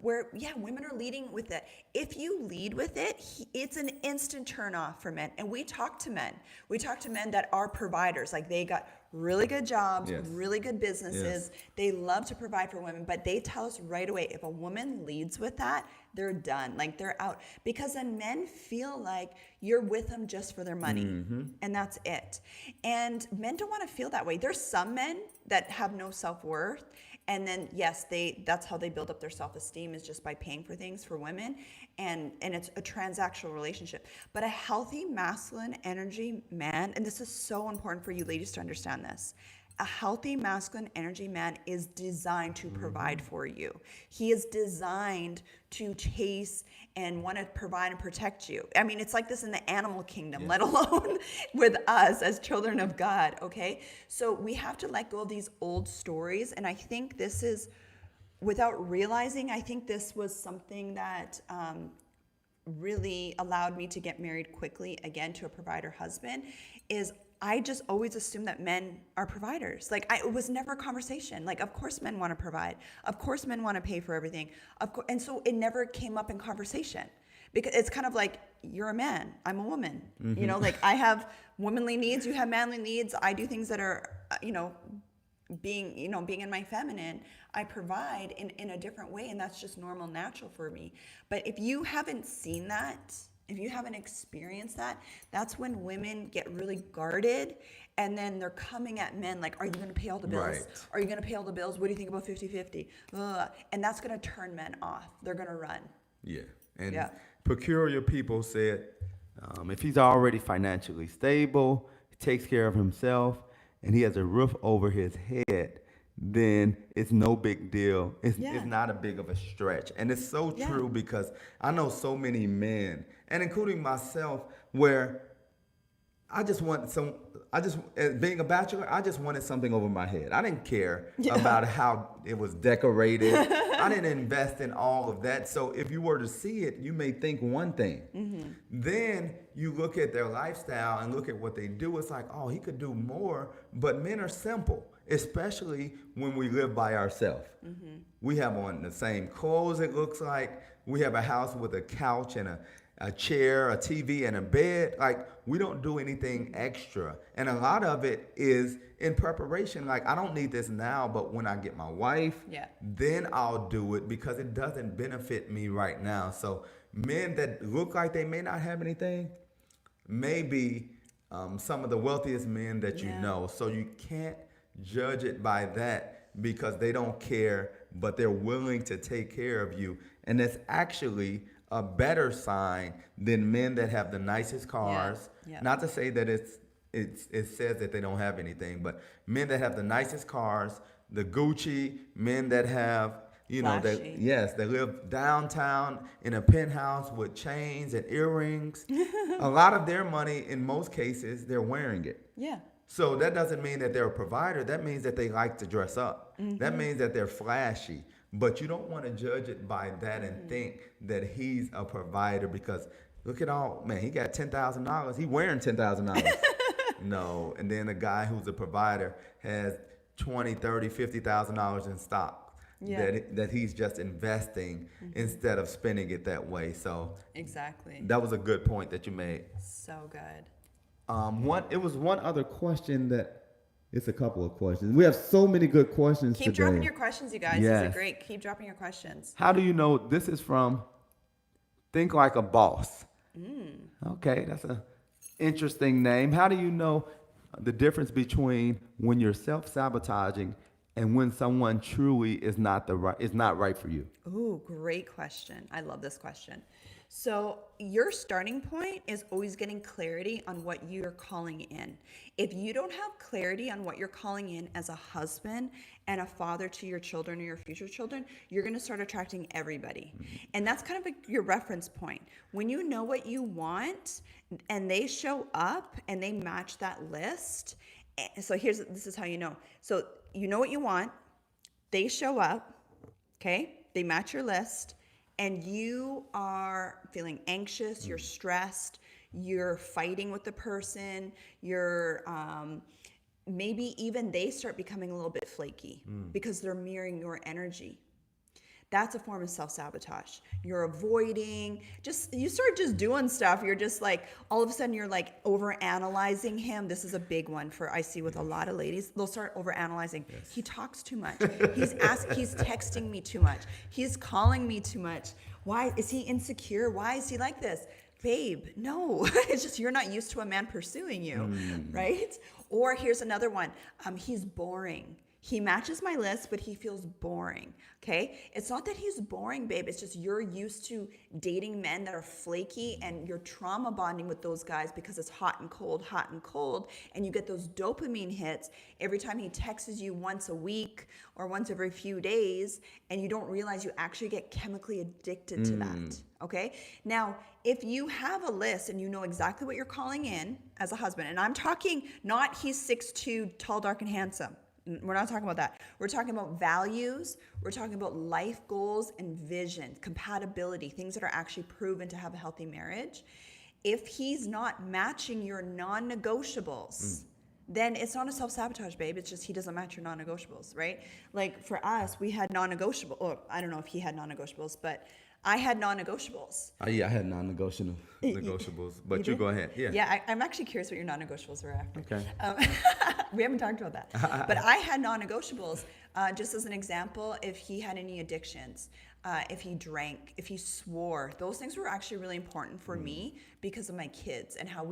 where, women are leading with it. If you lead with it, it's an instant turn off for men. And we talk to men. We talk to men that are providers. Like, they got really good jobs, really good businesses. They love to provide for women, but they tell us right away, if a woman leads with that, they're done. Like, they're out. Because then men feel like you're with them just for their money. And that's it. And men don't want to feel that way. There's some men that have no self-worth. And then, yes, that's how they build up their self-esteem, is just by paying for things for women. And it's a transactional relationship. But a healthy masculine energy man, and this is so important for you ladies to understand this, a healthy masculine energy man is designed to provide for you. He is designed to chase and want to provide and protect you. I mean, it's like this in the animal kingdom, let alone with us as children of God, okay? So we have to let go of these old stories. And I think this is, without realizing, I think this was something that really allowed me to get married quickly again to a provider husband is I just always assumed that men are providers. Like it was never a conversation. Like, of course men want to provide. Of course men want to pay for everything. Of course, and so it never came up in conversation because it's kind of like, you're a man, I'm a woman. You know, like I have womanly needs, you have manly needs. I do things that are, being in my feminine, I provide in a different way, and that's just normal, natural for me. But if you haven't seen that, if you haven't experienced that, that's when women get really guarded, and then they're coming at men like, are you going to pay all the bills? Right. Are you going to pay all the bills? What do you think about 50-50? And that's going to turn men off. They're going to run. Yeah. And Yeah. peculiar people said, if he's already financially stable, he takes care of himself, and he has a roof over his head, then it's no big deal. It's not a big of a stretch. And it's so true because I know so many men, and including myself, where being a bachelor, I just wanted something over my head. I didn't care about how it was decorated. I didn't invest in all of that. So if you were to see it, you may think one thing. Then you look at their lifestyle and look at what they do. It's like, oh, he could do more. But men are simple, especially when we live by ourselves. We have on the same clothes, it looks like. We have a house with a couch and a chair, a TV, and a bed. Like, we don't do anything extra. And a lot of it is in preparation. Like, I don't need this now, but when I get my wife, then I'll do it because it doesn't benefit me right now. So men that look like they may not have anything may be some of the wealthiest men that you know. So you can't judge it by that because they don't care, but they're willing to take care of you. And that's actually a better sign than men that have the nicest cars. Not to say that it says that they don't have anything, but men that have the nicest cars, the Gucci, men that have, they live downtown in a penthouse with chains and earrings. A lot of their money, in most cases, they're wearing it. So that doesn't mean that they're a provider. That means that they like to dress up. That means that they're flashy. But you don't want to judge it by that and think that he's a provider because look at he got $10,000. He wearing $10,000. No. And then a guy who's a provider has $20,000, $30,000, $50,000 in stock that he's just investing instead of spending it that way. So exactly. That was a good point that you made. So good. It was one other question that. It's a couple of questions. We have so many good questions today. Keep dropping your questions, you guys. Yes. This is great. Keep dropping your questions. How do you know? This is from Think Like a Boss. Okay, that's an interesting name. How do you know the difference between when you're self-sabotaging and when someone truly is not right for you? Ooh, great question. I love this question. So your starting point is always getting clarity on what you're calling in. If you don't have clarity on what you're calling in as a husband and a father to your children or your future children, you're going to start attracting everybody. And that's kind of like your reference point. When you know what you want and they show up and they match that list. So this is how you know. So you know what you want. They show up. Okay. They match your list. And you are feeling anxious, you're stressed, you're fighting with the person, you're maybe even they start becoming a little bit flaky because they're mirroring your energy. That's a form of self-sabotage. You're avoiding, you start just doing stuff. You're just like, all of a sudden you're like over-analyzing him. This is a big one I see with a lot of ladies. They'll start over-analyzing. He talks too much. He's texting me too much. He's calling me too much. Why is he insecure? Why is he like this? Babe, no, it's just you're not used to a man pursuing you, right? Or here's another one. He's boring. He matches my list, but he feels boring, okay? It's not that he's boring, babe. It's just you're used to dating men that are flaky and you're trauma bonding with those guys because it's hot and cold, and you get those dopamine hits every time he texts you once a week or once every few days, and you don't realize you actually get chemically addicted to that, okay? Now, if you have a list and you know exactly what you're calling in as a husband, and I'm talking not he's 6'2", tall, dark, and handsome. We're not talking about that. We're talking about values. We're talking about life goals and vision, compatibility, things that are actually proven to have a healthy marriage. If he's not matching your non-negotiables, then it's not a self-sabotage, babe. It's just he doesn't match your non-negotiables, right? Like for us, we had non-negotiable, or I don't know if he had non-negotiables, but I had non-negotiables. Yeah, I had negotiables, but you go ahead. Yeah. Yeah, I'm actually curious what your non-negotiables were after. Okay. We haven't talked about that. But I had non-negotiables. Just as an example, if he had any addictions, if he drank, if he swore, those things were actually really important for me because of my kids and how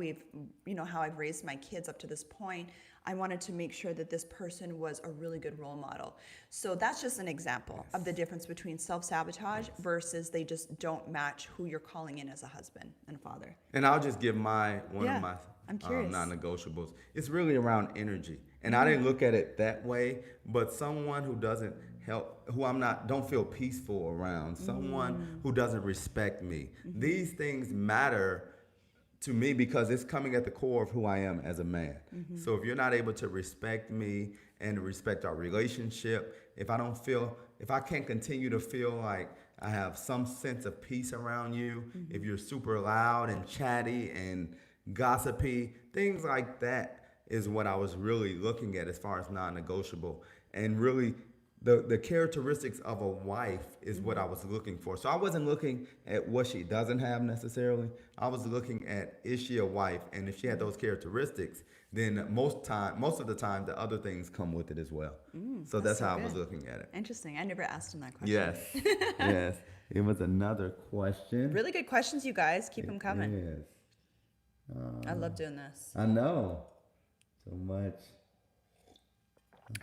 how I've raised my kids up to this point. I wanted to make sure that this person was a really good role model. So that's just an example of the difference between self-sabotage versus they just don't match who you're calling in as a husband and a father. And I'll just give one of my I'm curious. non-negotiables. It's really around energy. And I didn't look at it that way, but someone who doesn't help, don't feel peaceful around, someone who doesn't respect me. These things matter to me because it's coming at the core of who I am as a man. So if you're not able to respect me and respect our relationship, if I can't continue to feel like I have some sense of peace around you, if you're super loud and chatty and gossipy, things like that is what I was really looking at as far as non-negotiable. And really the characteristics of a wife is what I was looking for. So I wasn't looking at what she doesn't have necessarily. I was looking at, is she a wife? And if she had those characteristics, then most of the time, the other things come with it as well. So that's how I was looking at it. Interesting. I never asked him that question. Yes. Yes. It was another question. Really good questions, you guys. Keep them coming. Yes. I love doing this. I know. So much.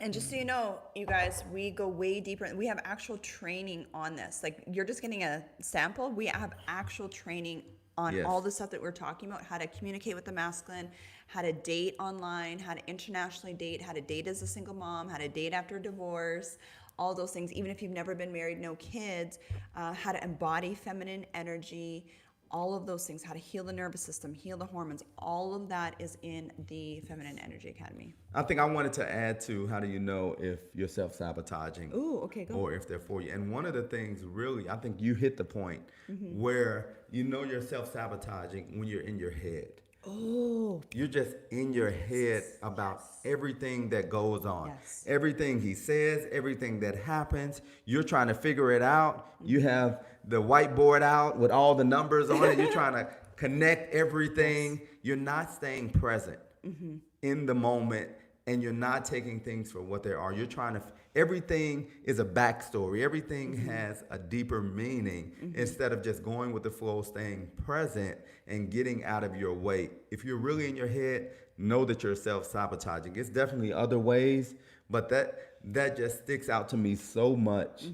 And just so you know, you guys, we go way deeper. We have actual training on this. Like, you're just getting a sample. We have actual training on all the stuff that we're talking about, how to communicate with the masculine, how to date online, how to internationally date, how to date as a single mom, how to date after divorce, all those things. Even if you've never been married, no kids, how to embody feminine energy, all of those things, how to heal the nervous system, heal the hormones, all of that is in the Feminine Energy Academy. I think I wanted to add to, how do you know if you're self-sabotaging? Ooh, okay, go. Or if they're for you. And one of the things really, I think you hit the point where you know you're self-sabotaging when you're in your head. Oh. You're just in your head about everything that goes on. Yes. Everything he says, everything that happens. You're trying to figure it out. You have the whiteboard out with all the numbers on it. You're trying to connect everything. You're not staying present in the moment, and you're not taking things for what they are. You're trying to, everything is a backstory. Everything has a deeper meaning instead of just going with the flow, staying present and getting out of your way. If you're really in your head, know that you're self-sabotaging. It's definitely other ways, but that just sticks out to me so much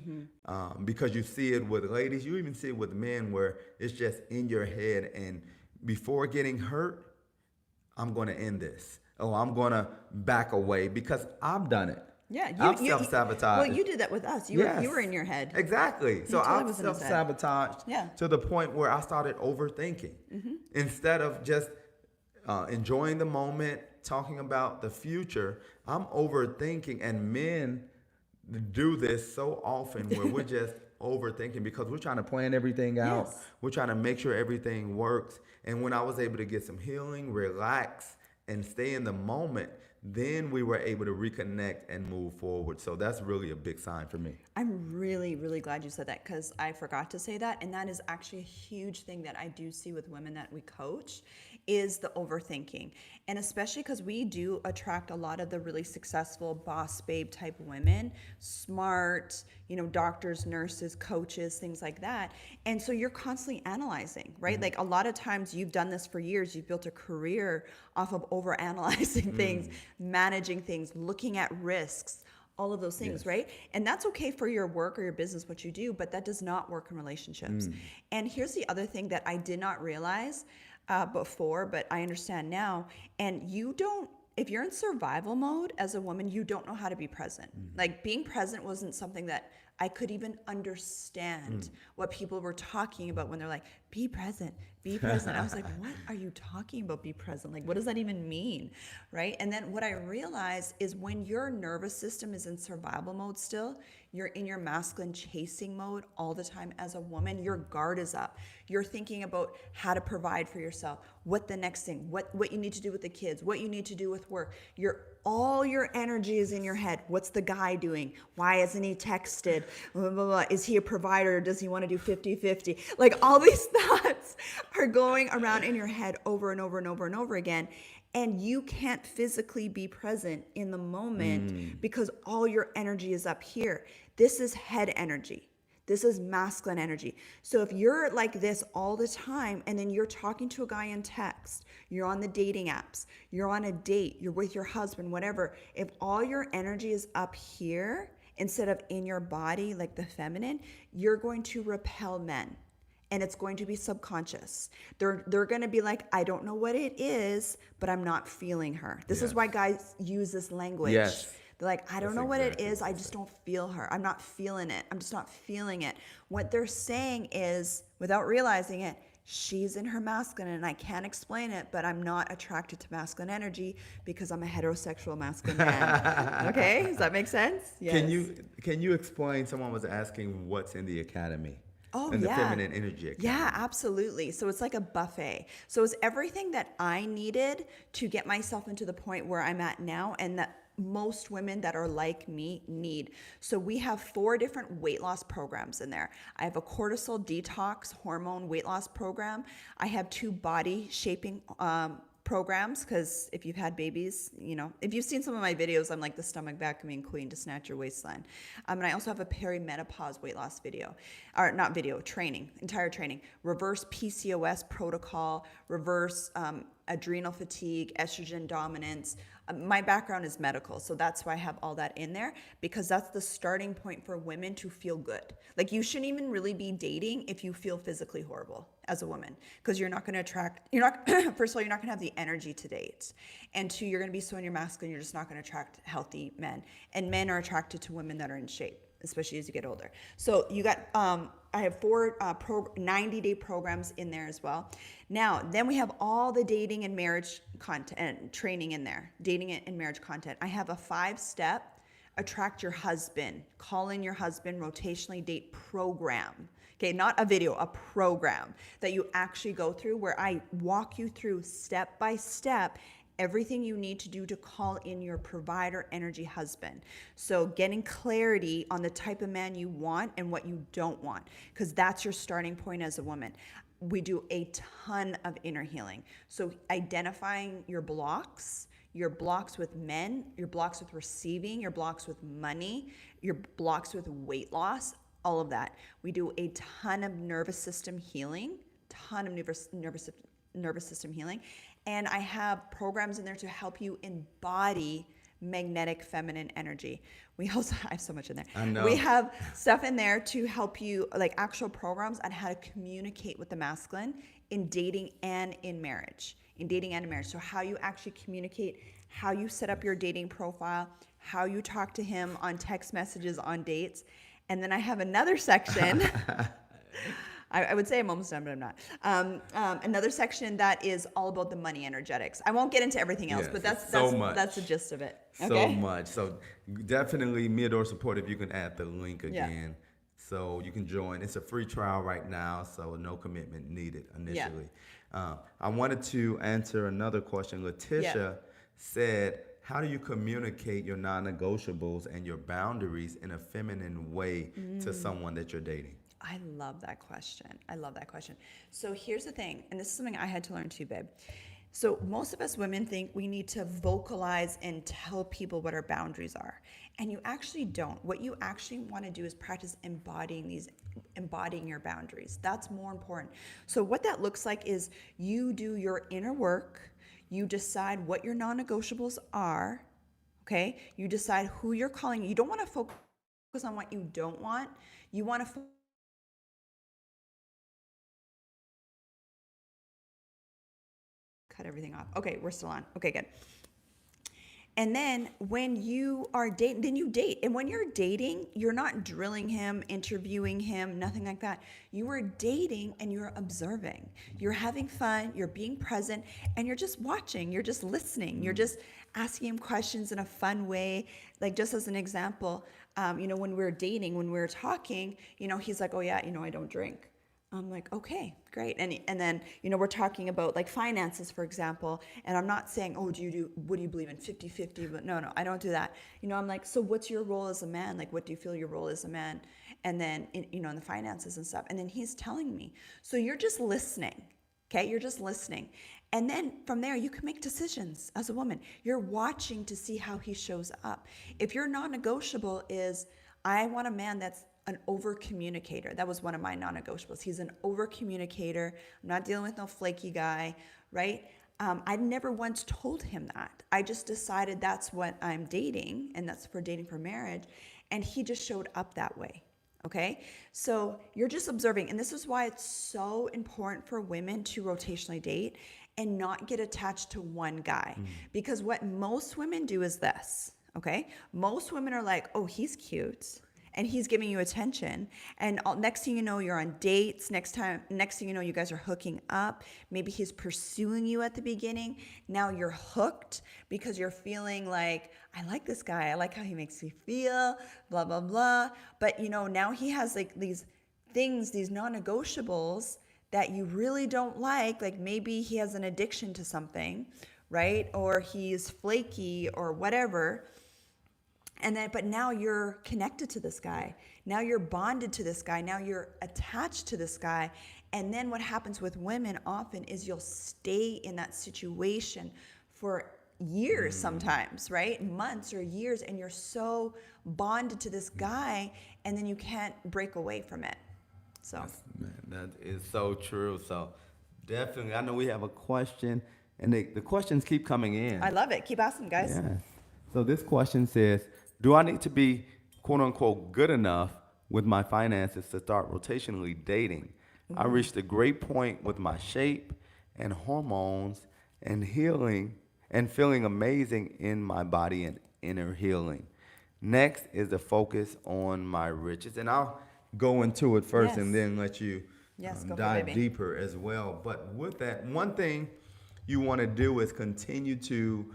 because you see it with ladies. You even see it with men where it's just in your head, and before getting hurt, I'm going to end this. Oh, I'm going to back away because I've done it. Yeah, I've self-sabotaged. Well, you did that with us. You were in your head. Exactly. So I've self-sabotaged to the point where I started overthinking. Instead of just enjoying the moment, talking about the future, I'm overthinking. And men do this so often where we're just overthinking because we're trying to plan everything out. Yes. We're trying to make sure everything works. And when I was able to get some healing, relax, and stay in the moment, then we were able to reconnect and move forward. So that's really a big sign for me. I'm really, really glad you said that because I forgot to say that. And that is actually a huge thing that I do see with women that we coach is the overthinking. And especially because we do attract a lot of the really successful boss babe type women, smart, doctors, nurses, coaches, things like that. And so you're constantly analyzing, right? Like a lot of times you've done this for years. You've built a career off of overanalyzing things, managing things, looking at risks, all of those things, right? And that's okay for your work or your business, what you do, but that does not work in relationships. And here's the other thing that I did not realize before, but I understand now. And if you're in survival mode as a woman, you don't know how to be present. Like being present wasn't something that I could even understand what people were talking about when they're like, be present, be present. I was like, what are you talking about, be present? Like, what does that even mean, right? And then what I realized is when your nervous system is in survival mode still, you're in your masculine chasing mode all the time as a woman, your guard is up. You're thinking about how to provide for yourself, what the next thing, what you need to do with the kids, what you need to do with work. All your energy is in your head. What's the guy doing? Why hasn't he texted? Blah, blah, blah. Is he a provider? Does he want to do 50-50? Like all these thoughts are going around in your head over and over and over and over again. And you can't physically be present in the moment because all your energy is up here. This is head energy. This is masculine energy. So if you're like this all the time and then you're talking to a guy in text, you're on the dating apps, you're on a date, you're with your husband, whatever, if all your energy is up here instead of in your body, like the feminine, you're going to repel men. And it's going to be subconscious. They're going to be like, I don't know what it is, but I'm not feeling her. This is why guys use this language. Yes. They're like, I don't know what it is. I just don't feel her. I'm not feeling it. I'm just not feeling it. What they're saying is, without realizing it, she's in her masculine and I can't explain it, but I'm not attracted to masculine energy because I'm a heterosexual masculine man. Okay? Does that make sense? Yes. Can you explain, someone was asking what's in the academy? Oh, in the yeah. Feminine Energy Academy. Yeah, absolutely. So it's like a buffet. So it's everything that I needed to get myself into the point where I'm at now and that most women that are like me need. So we have 4 different weight loss programs in there. I have a cortisol detox hormone weight loss program. I have 2 body shaping programs, because if you've had babies, you know, if you've seen some of my videos, I'm like the stomach vacuuming queen to snatch your waistline. And I also have a perimenopause weight loss video, or not video, training, entire training, reverse PCOS protocol, reverse adrenal fatigue, estrogen dominance. My background is medical, so that's why I have all that in there, because that's the starting point for women to feel good. Like, you shouldn't even really be dating if you feel physically horrible as a woman, because you're not going to attract, first of all, you're not going to have the energy to date. And 2, you're going to be so in your masculine, you're just not going to attract healthy men. And men are attracted to women that are in shape, especially as you get older. So you got, I have 4 90-day programs in there as well. Now, then we have all the dating and marriage content training in there, dating and marriage content. I have a 5-step attract your husband, call in your husband, rotationally date program. Okay, not a video, a program that you actually go through, where I walk you through step by step everything you need to do to call in your provider energy husband. So getting clarity on the type of man you want and what you don't want, because that's your starting point as a woman. We do a ton of inner healing. So identifying your blocks with men, your blocks with receiving, your blocks with money, your blocks with weight loss, all of that. We do a ton of nervous system healing, nervous system healing. And I have programs in there to help you embody magnetic feminine energy. We also, I have so much in there. I know. We have stuff in there to help you, like actual programs on how to communicate with the masculine in dating and in marriage. So how you actually communicate, how you set up your dating profile, how you talk to him on text messages, on dates. And then I have another section. I would say I'm almost done, but I'm not. Another section that is all about the money energetics. I won't get into everything else, but that's the gist of it. Okay? So much. So definitely, me, Adora Supportive, you can add the link again. So you can join. It's a free trial right now, so no commitment needed initially. I wanted to answer another question. Letitia said, how do you communicate your non-negotiables and your boundaries in a feminine way to someone that you're dating? I love that question. So here's the thing, and this is something I had to learn too, babe. So most of us women think we need to vocalize and tell people what our boundaries are. And you actually don't. What you actually want to do is practice embodying your boundaries. That's more important. So what that looks like is you do your inner work, you decide what your non-negotiables are, okay? You decide who you're calling. You don't want to focus on what you don't want. You want to cut everything off. Okay, we're still on. Okay, good. And then when you are dating, then you date. And when you're dating, you're not drilling him, interviewing him, nothing like that. You are dating and you're observing. You're having fun, you're being present, and you're just watching, you're just listening, you're just asking him questions in a fun way. Like, just as an example, when we were dating, when we were talking, he's like, oh yeah, I don't drink. I'm like, okay, great. And then, we're talking about like finances, for example, and I'm not saying, oh, what do you believe in 50-50? But no, I don't do that. I'm like, so what's your role as a man? Like, what do you feel your role as a man? And then, in the finances and stuff. And then he's telling me. So you're just listening, okay? You're just listening. And then from there, you can make decisions as a woman. You're watching to see how he shows up. If your non-negotiable is, I want a man that's an over communicator. That was one of my non-negotiables. He's an over communicator. I'm not dealing with no flaky guy, right? I never once told him that. I just decided that's what I'm dating, and that's for dating for marriage. And he just showed up that way. Okay. So you're just observing. And this is why it's so important for women to rotationally date and not get attached to one guy. Because what most women do is this. Okay. Most women are like, oh, he's cute. And he's giving you attention. And next thing you know, you're on dates. Next thing you know, you guys are hooking up. Maybe he's pursuing you at the beginning. Now you're hooked because you're feeling like, I like this guy. I like how he makes me feel, blah, blah, blah. But, now he has like these things, these non-negotiables that you really don't like. Like maybe he has an addiction to something, right? Or he's flaky or whatever. But now you're connected to this guy. Now you're bonded to this guy. Now you're attached to this guy. And then what happens with women often is you'll stay in that situation for years sometimes, right? Months or years. And you're so bonded to this guy, and then you can't break away from it. So that is so true. So definitely, I know we have a question, and the questions keep coming in. I love it. Keep asking, guys. Yeah. So this question says, do I need to be, quote unquote, good enough with my finances to start rotationally dating? Mm-hmm. I reached a great point with my shape and hormones and healing and feeling amazing in my body and inner healing. Next is the focus on my riches. And I'll go into it first and then let you dive deeper as well. But with that, one thing you want to do is continue to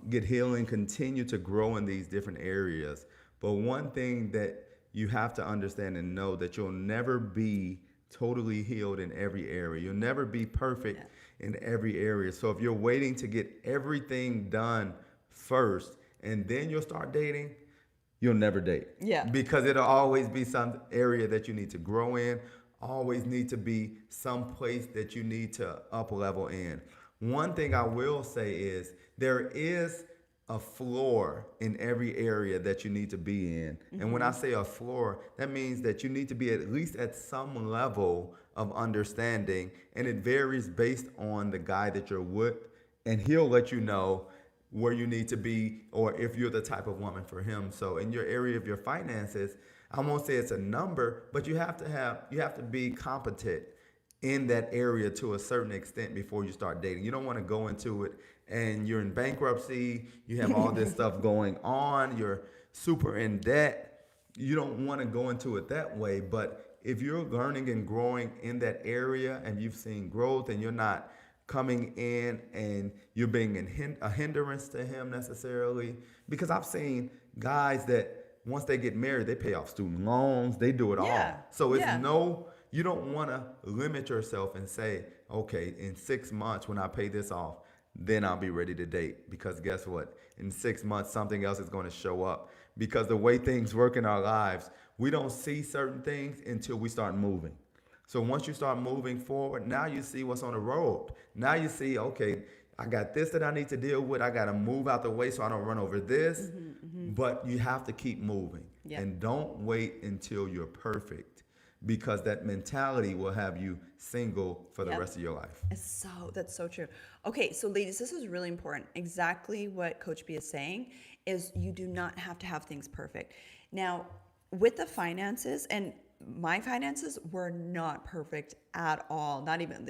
get healing, continue to grow in these different areas. But one thing that you have to understand and know that you'll never be totally healed in every area. You'll never be perfect in every area. So if you're waiting to get everything done first and then you'll start dating, you'll never date. Yeah. Because it'll always be some area that you need to grow in, always need to be some place that you need to up level in. One thing I will say is there is a floor in every area that you need to be in. Mm-hmm. And when I say a floor, that means that you need to be at least at some level of understanding. And it varies based on the guy that you're with. And he'll let you know where you need to be or if you're the type of woman for him. So in your area of your finances, I won't say it's a number, but you have to be competent in that area to a certain extent before you start dating. You don't want to go into it and you're in bankruptcy, you have all this stuff going on, you're super in debt. You don't want to go into it that way. But if you're learning and growing in that area and you've seen growth and you're not coming in and you're being a hindrance to him necessarily, because I've seen guys that once they get married, they pay off student loans, they do it all. So it's you don't want to limit yourself and say, okay, in 6 months when I pay this off, then I'll be ready to date. Because guess what? In 6 months, something else is going to show up. Because the way things work in our lives, we don't see certain things until we start moving. So once you start moving forward, now you see what's on the road. Now you see, okay, I got this that I need to deal with. I got to move out the way so I don't run over this. Mm-hmm. But you have to keep moving. Yep. And don't wait until you're perfect. Because that mentality will have you single for the rest of your life. That's so true. Okay, so ladies, this is really important. Exactly what Coach B is saying is you do not have to have things perfect. Now, with the finances, and my finances were not perfect at all. Not even,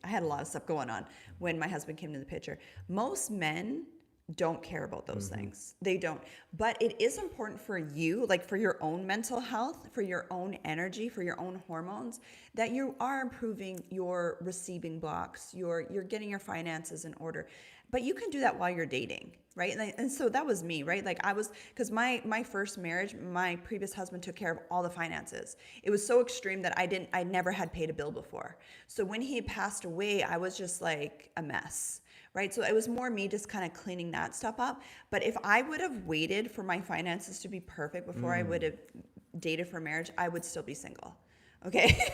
I had a lot of stuff going on when my husband came into the picture. Most men don't care about those things. They don't. But it is important for you, like for your own mental health, for your own energy, for your own hormones, that you are improving your receiving blocks, you're getting your finances in order. But you can do that while you're dating, right? And so that was me, right? Like I was, because my first marriage, my previous husband took care of all the finances. It was so extreme that I never had paid a bill before. So when he passed away, I was just like a mess, right? So it was more me just kind of cleaning that stuff up. But if I would have waited for my finances to be perfect before I would have dated for marriage, I would still be single. Okay.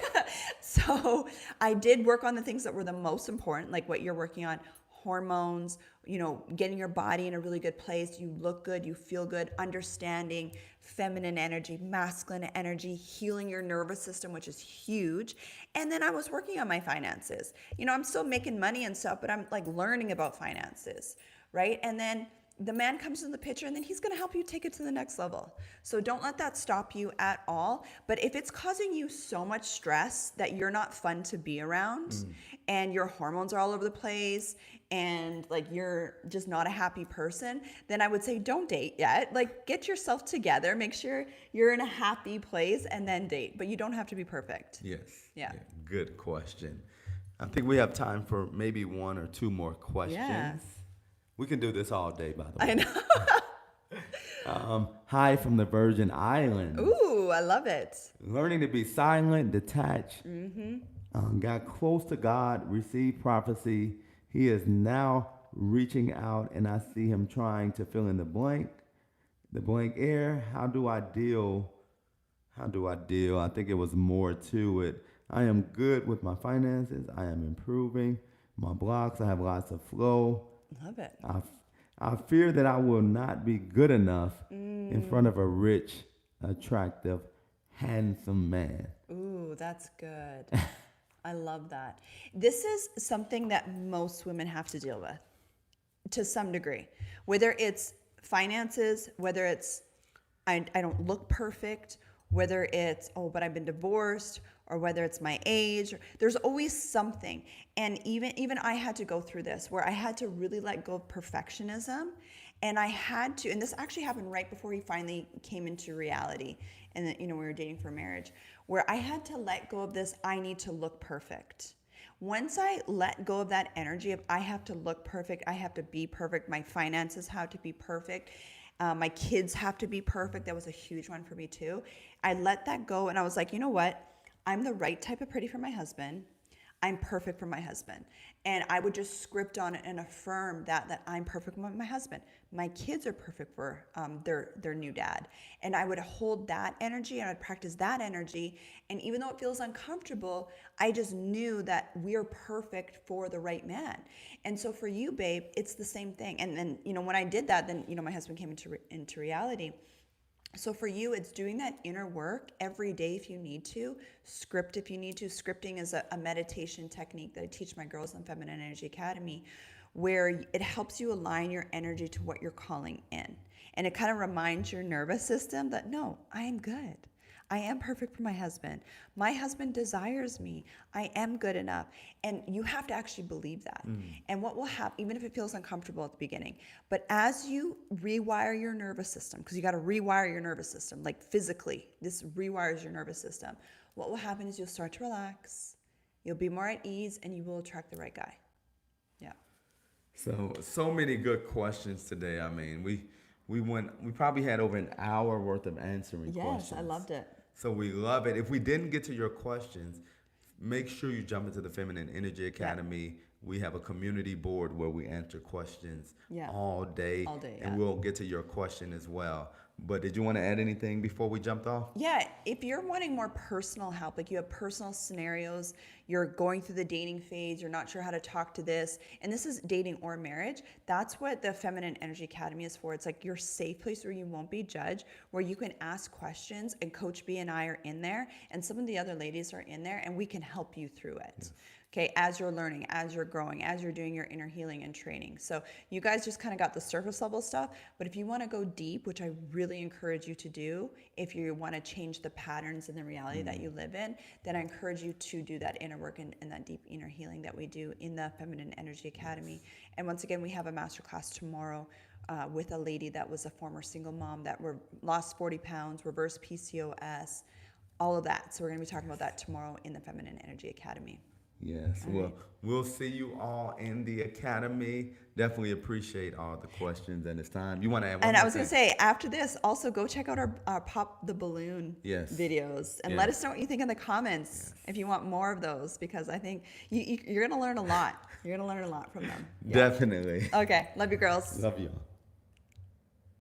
So I did work on the things that were the most important, like what you're working on, hormones, getting your body in a really good place. You look good, you feel good, understanding feminine energy, masculine energy, healing your nervous system, which is huge. And then I was working on my finances. I'm still making money and stuff, but I'm like learning about finances, right? And then the man comes in the picture and then he's going to help you take it to the next level. So don't let that stop you at all. But if it's causing you so much stress that you're not fun to be around and your hormones are all over the place and like you're just not a happy person, then I would say don't date yet. Like get yourself together, make sure you're in a happy place and then date. But you don't have to be perfect. Yes. Yeah. Good question. I think we have time for maybe one or two more questions. Yes. We can do this all day, by the way. I know. Hi from the Virgin Islands. Ooh, I love it. Learning to be silent, detached. Got close to God, received prophecy. He is now reaching out, and I see him trying to fill in the blank air. How do I deal? I think it was more to it. I am good with my finances. I am improving my blocks. I have lots of flow. Love it. I fear that I will not be good enough in front of a rich, attractive, handsome man. Ooh, that's good. I love that. This is something that most women have to deal with to some degree, whether it's finances, whether it's I don't look perfect, whether it's, but I've been divorced, or whether it's my age. There's always something. And even I had to go through this where I had to really let go of perfectionism. And I had to, and this actually happened right before he finally came into reality. And we were dating for marriage, where I had to let go of this, I need to look perfect. Once I let go of that energy of I have to look perfect, I have to be perfect, my finances have to be perfect, my kids have to be perfect. That was a huge one for me too. I let that go and I was like, you know what? I'm the right type of pretty for my husband. I'm perfect for my husband. And I would just script on it and affirm that I'm perfect with my husband. My kids are perfect for their new dad. And I would hold that energy and I'd practice that energy. And even though it feels uncomfortable, I just knew that we're perfect for the right man. And so for you, babe, it's the same thing. And then, when I did that, then, my husband came into reality. So for you, it's doing that inner work every day if you need to, script if you need to. Scripting is a meditation technique that I teach my girls in Feminine Energy Academy, where it helps you align your energy to what you're calling in. And it kind of reminds your nervous system that, no, I am good. I am perfect for my husband. My husband desires me. I am good enough. And you have to actually believe that. And what will happen, even if it feels uncomfortable at the beginning, but as you rewire your nervous system, because you got to rewire your nervous system, like physically, this rewires your nervous system. What will happen is you'll start to relax, you'll be more at ease, and you will attract the right guy. Yeah. So many good questions today. I mean, we probably had over an hour worth of answering questions. Yes, I loved it. So we love it. If we didn't get to your questions, make sure you jump into the Feminine Energy Academy. Yeah. We have a community board where we answer questions all day. All day, and we'll get to your question as well. But did you want to add anything before we jumped off? Yeah, if you're wanting more personal help, like you have personal scenarios, you're going through the dating phase, you're not sure how to talk to this, and this is dating or marriage, that's what the Feminine Energy Academy is for. It's like your safe place where you won't be judged, where you can ask questions, and Coach B and I are in there, and some of the other ladies are in there, and we can help you through it. Yes. okay, as you're learning, as you're growing, as you're doing your inner healing and training. So you guys just kind of got the surface level stuff, but if you want to go deep, which I really encourage you to do, if you want to change the patterns and the reality that you live in, then I encourage you to do that inner work and that deep inner healing that we do in the Feminine Energy Academy. And once again, we have a masterclass tomorrow with a lady that was a former single mom that lost 40 pounds, reverse PCOS, all of that. So we're going to be talking about that tomorrow in the Feminine Energy Academy. Yes. All Well, right. we'll see you all in the academy. Definitely appreciate all the questions and it's time. You want to add one And more I was going to thing? say, after this, also go check out our Pop the Balloon Yes. videos and Yes. let us know what you think in the comments if you want more of those, because I think you're going to learn a lot. You're going to learn a lot from them. Yeah. Definitely. Okay. Love you, girls. Love you all.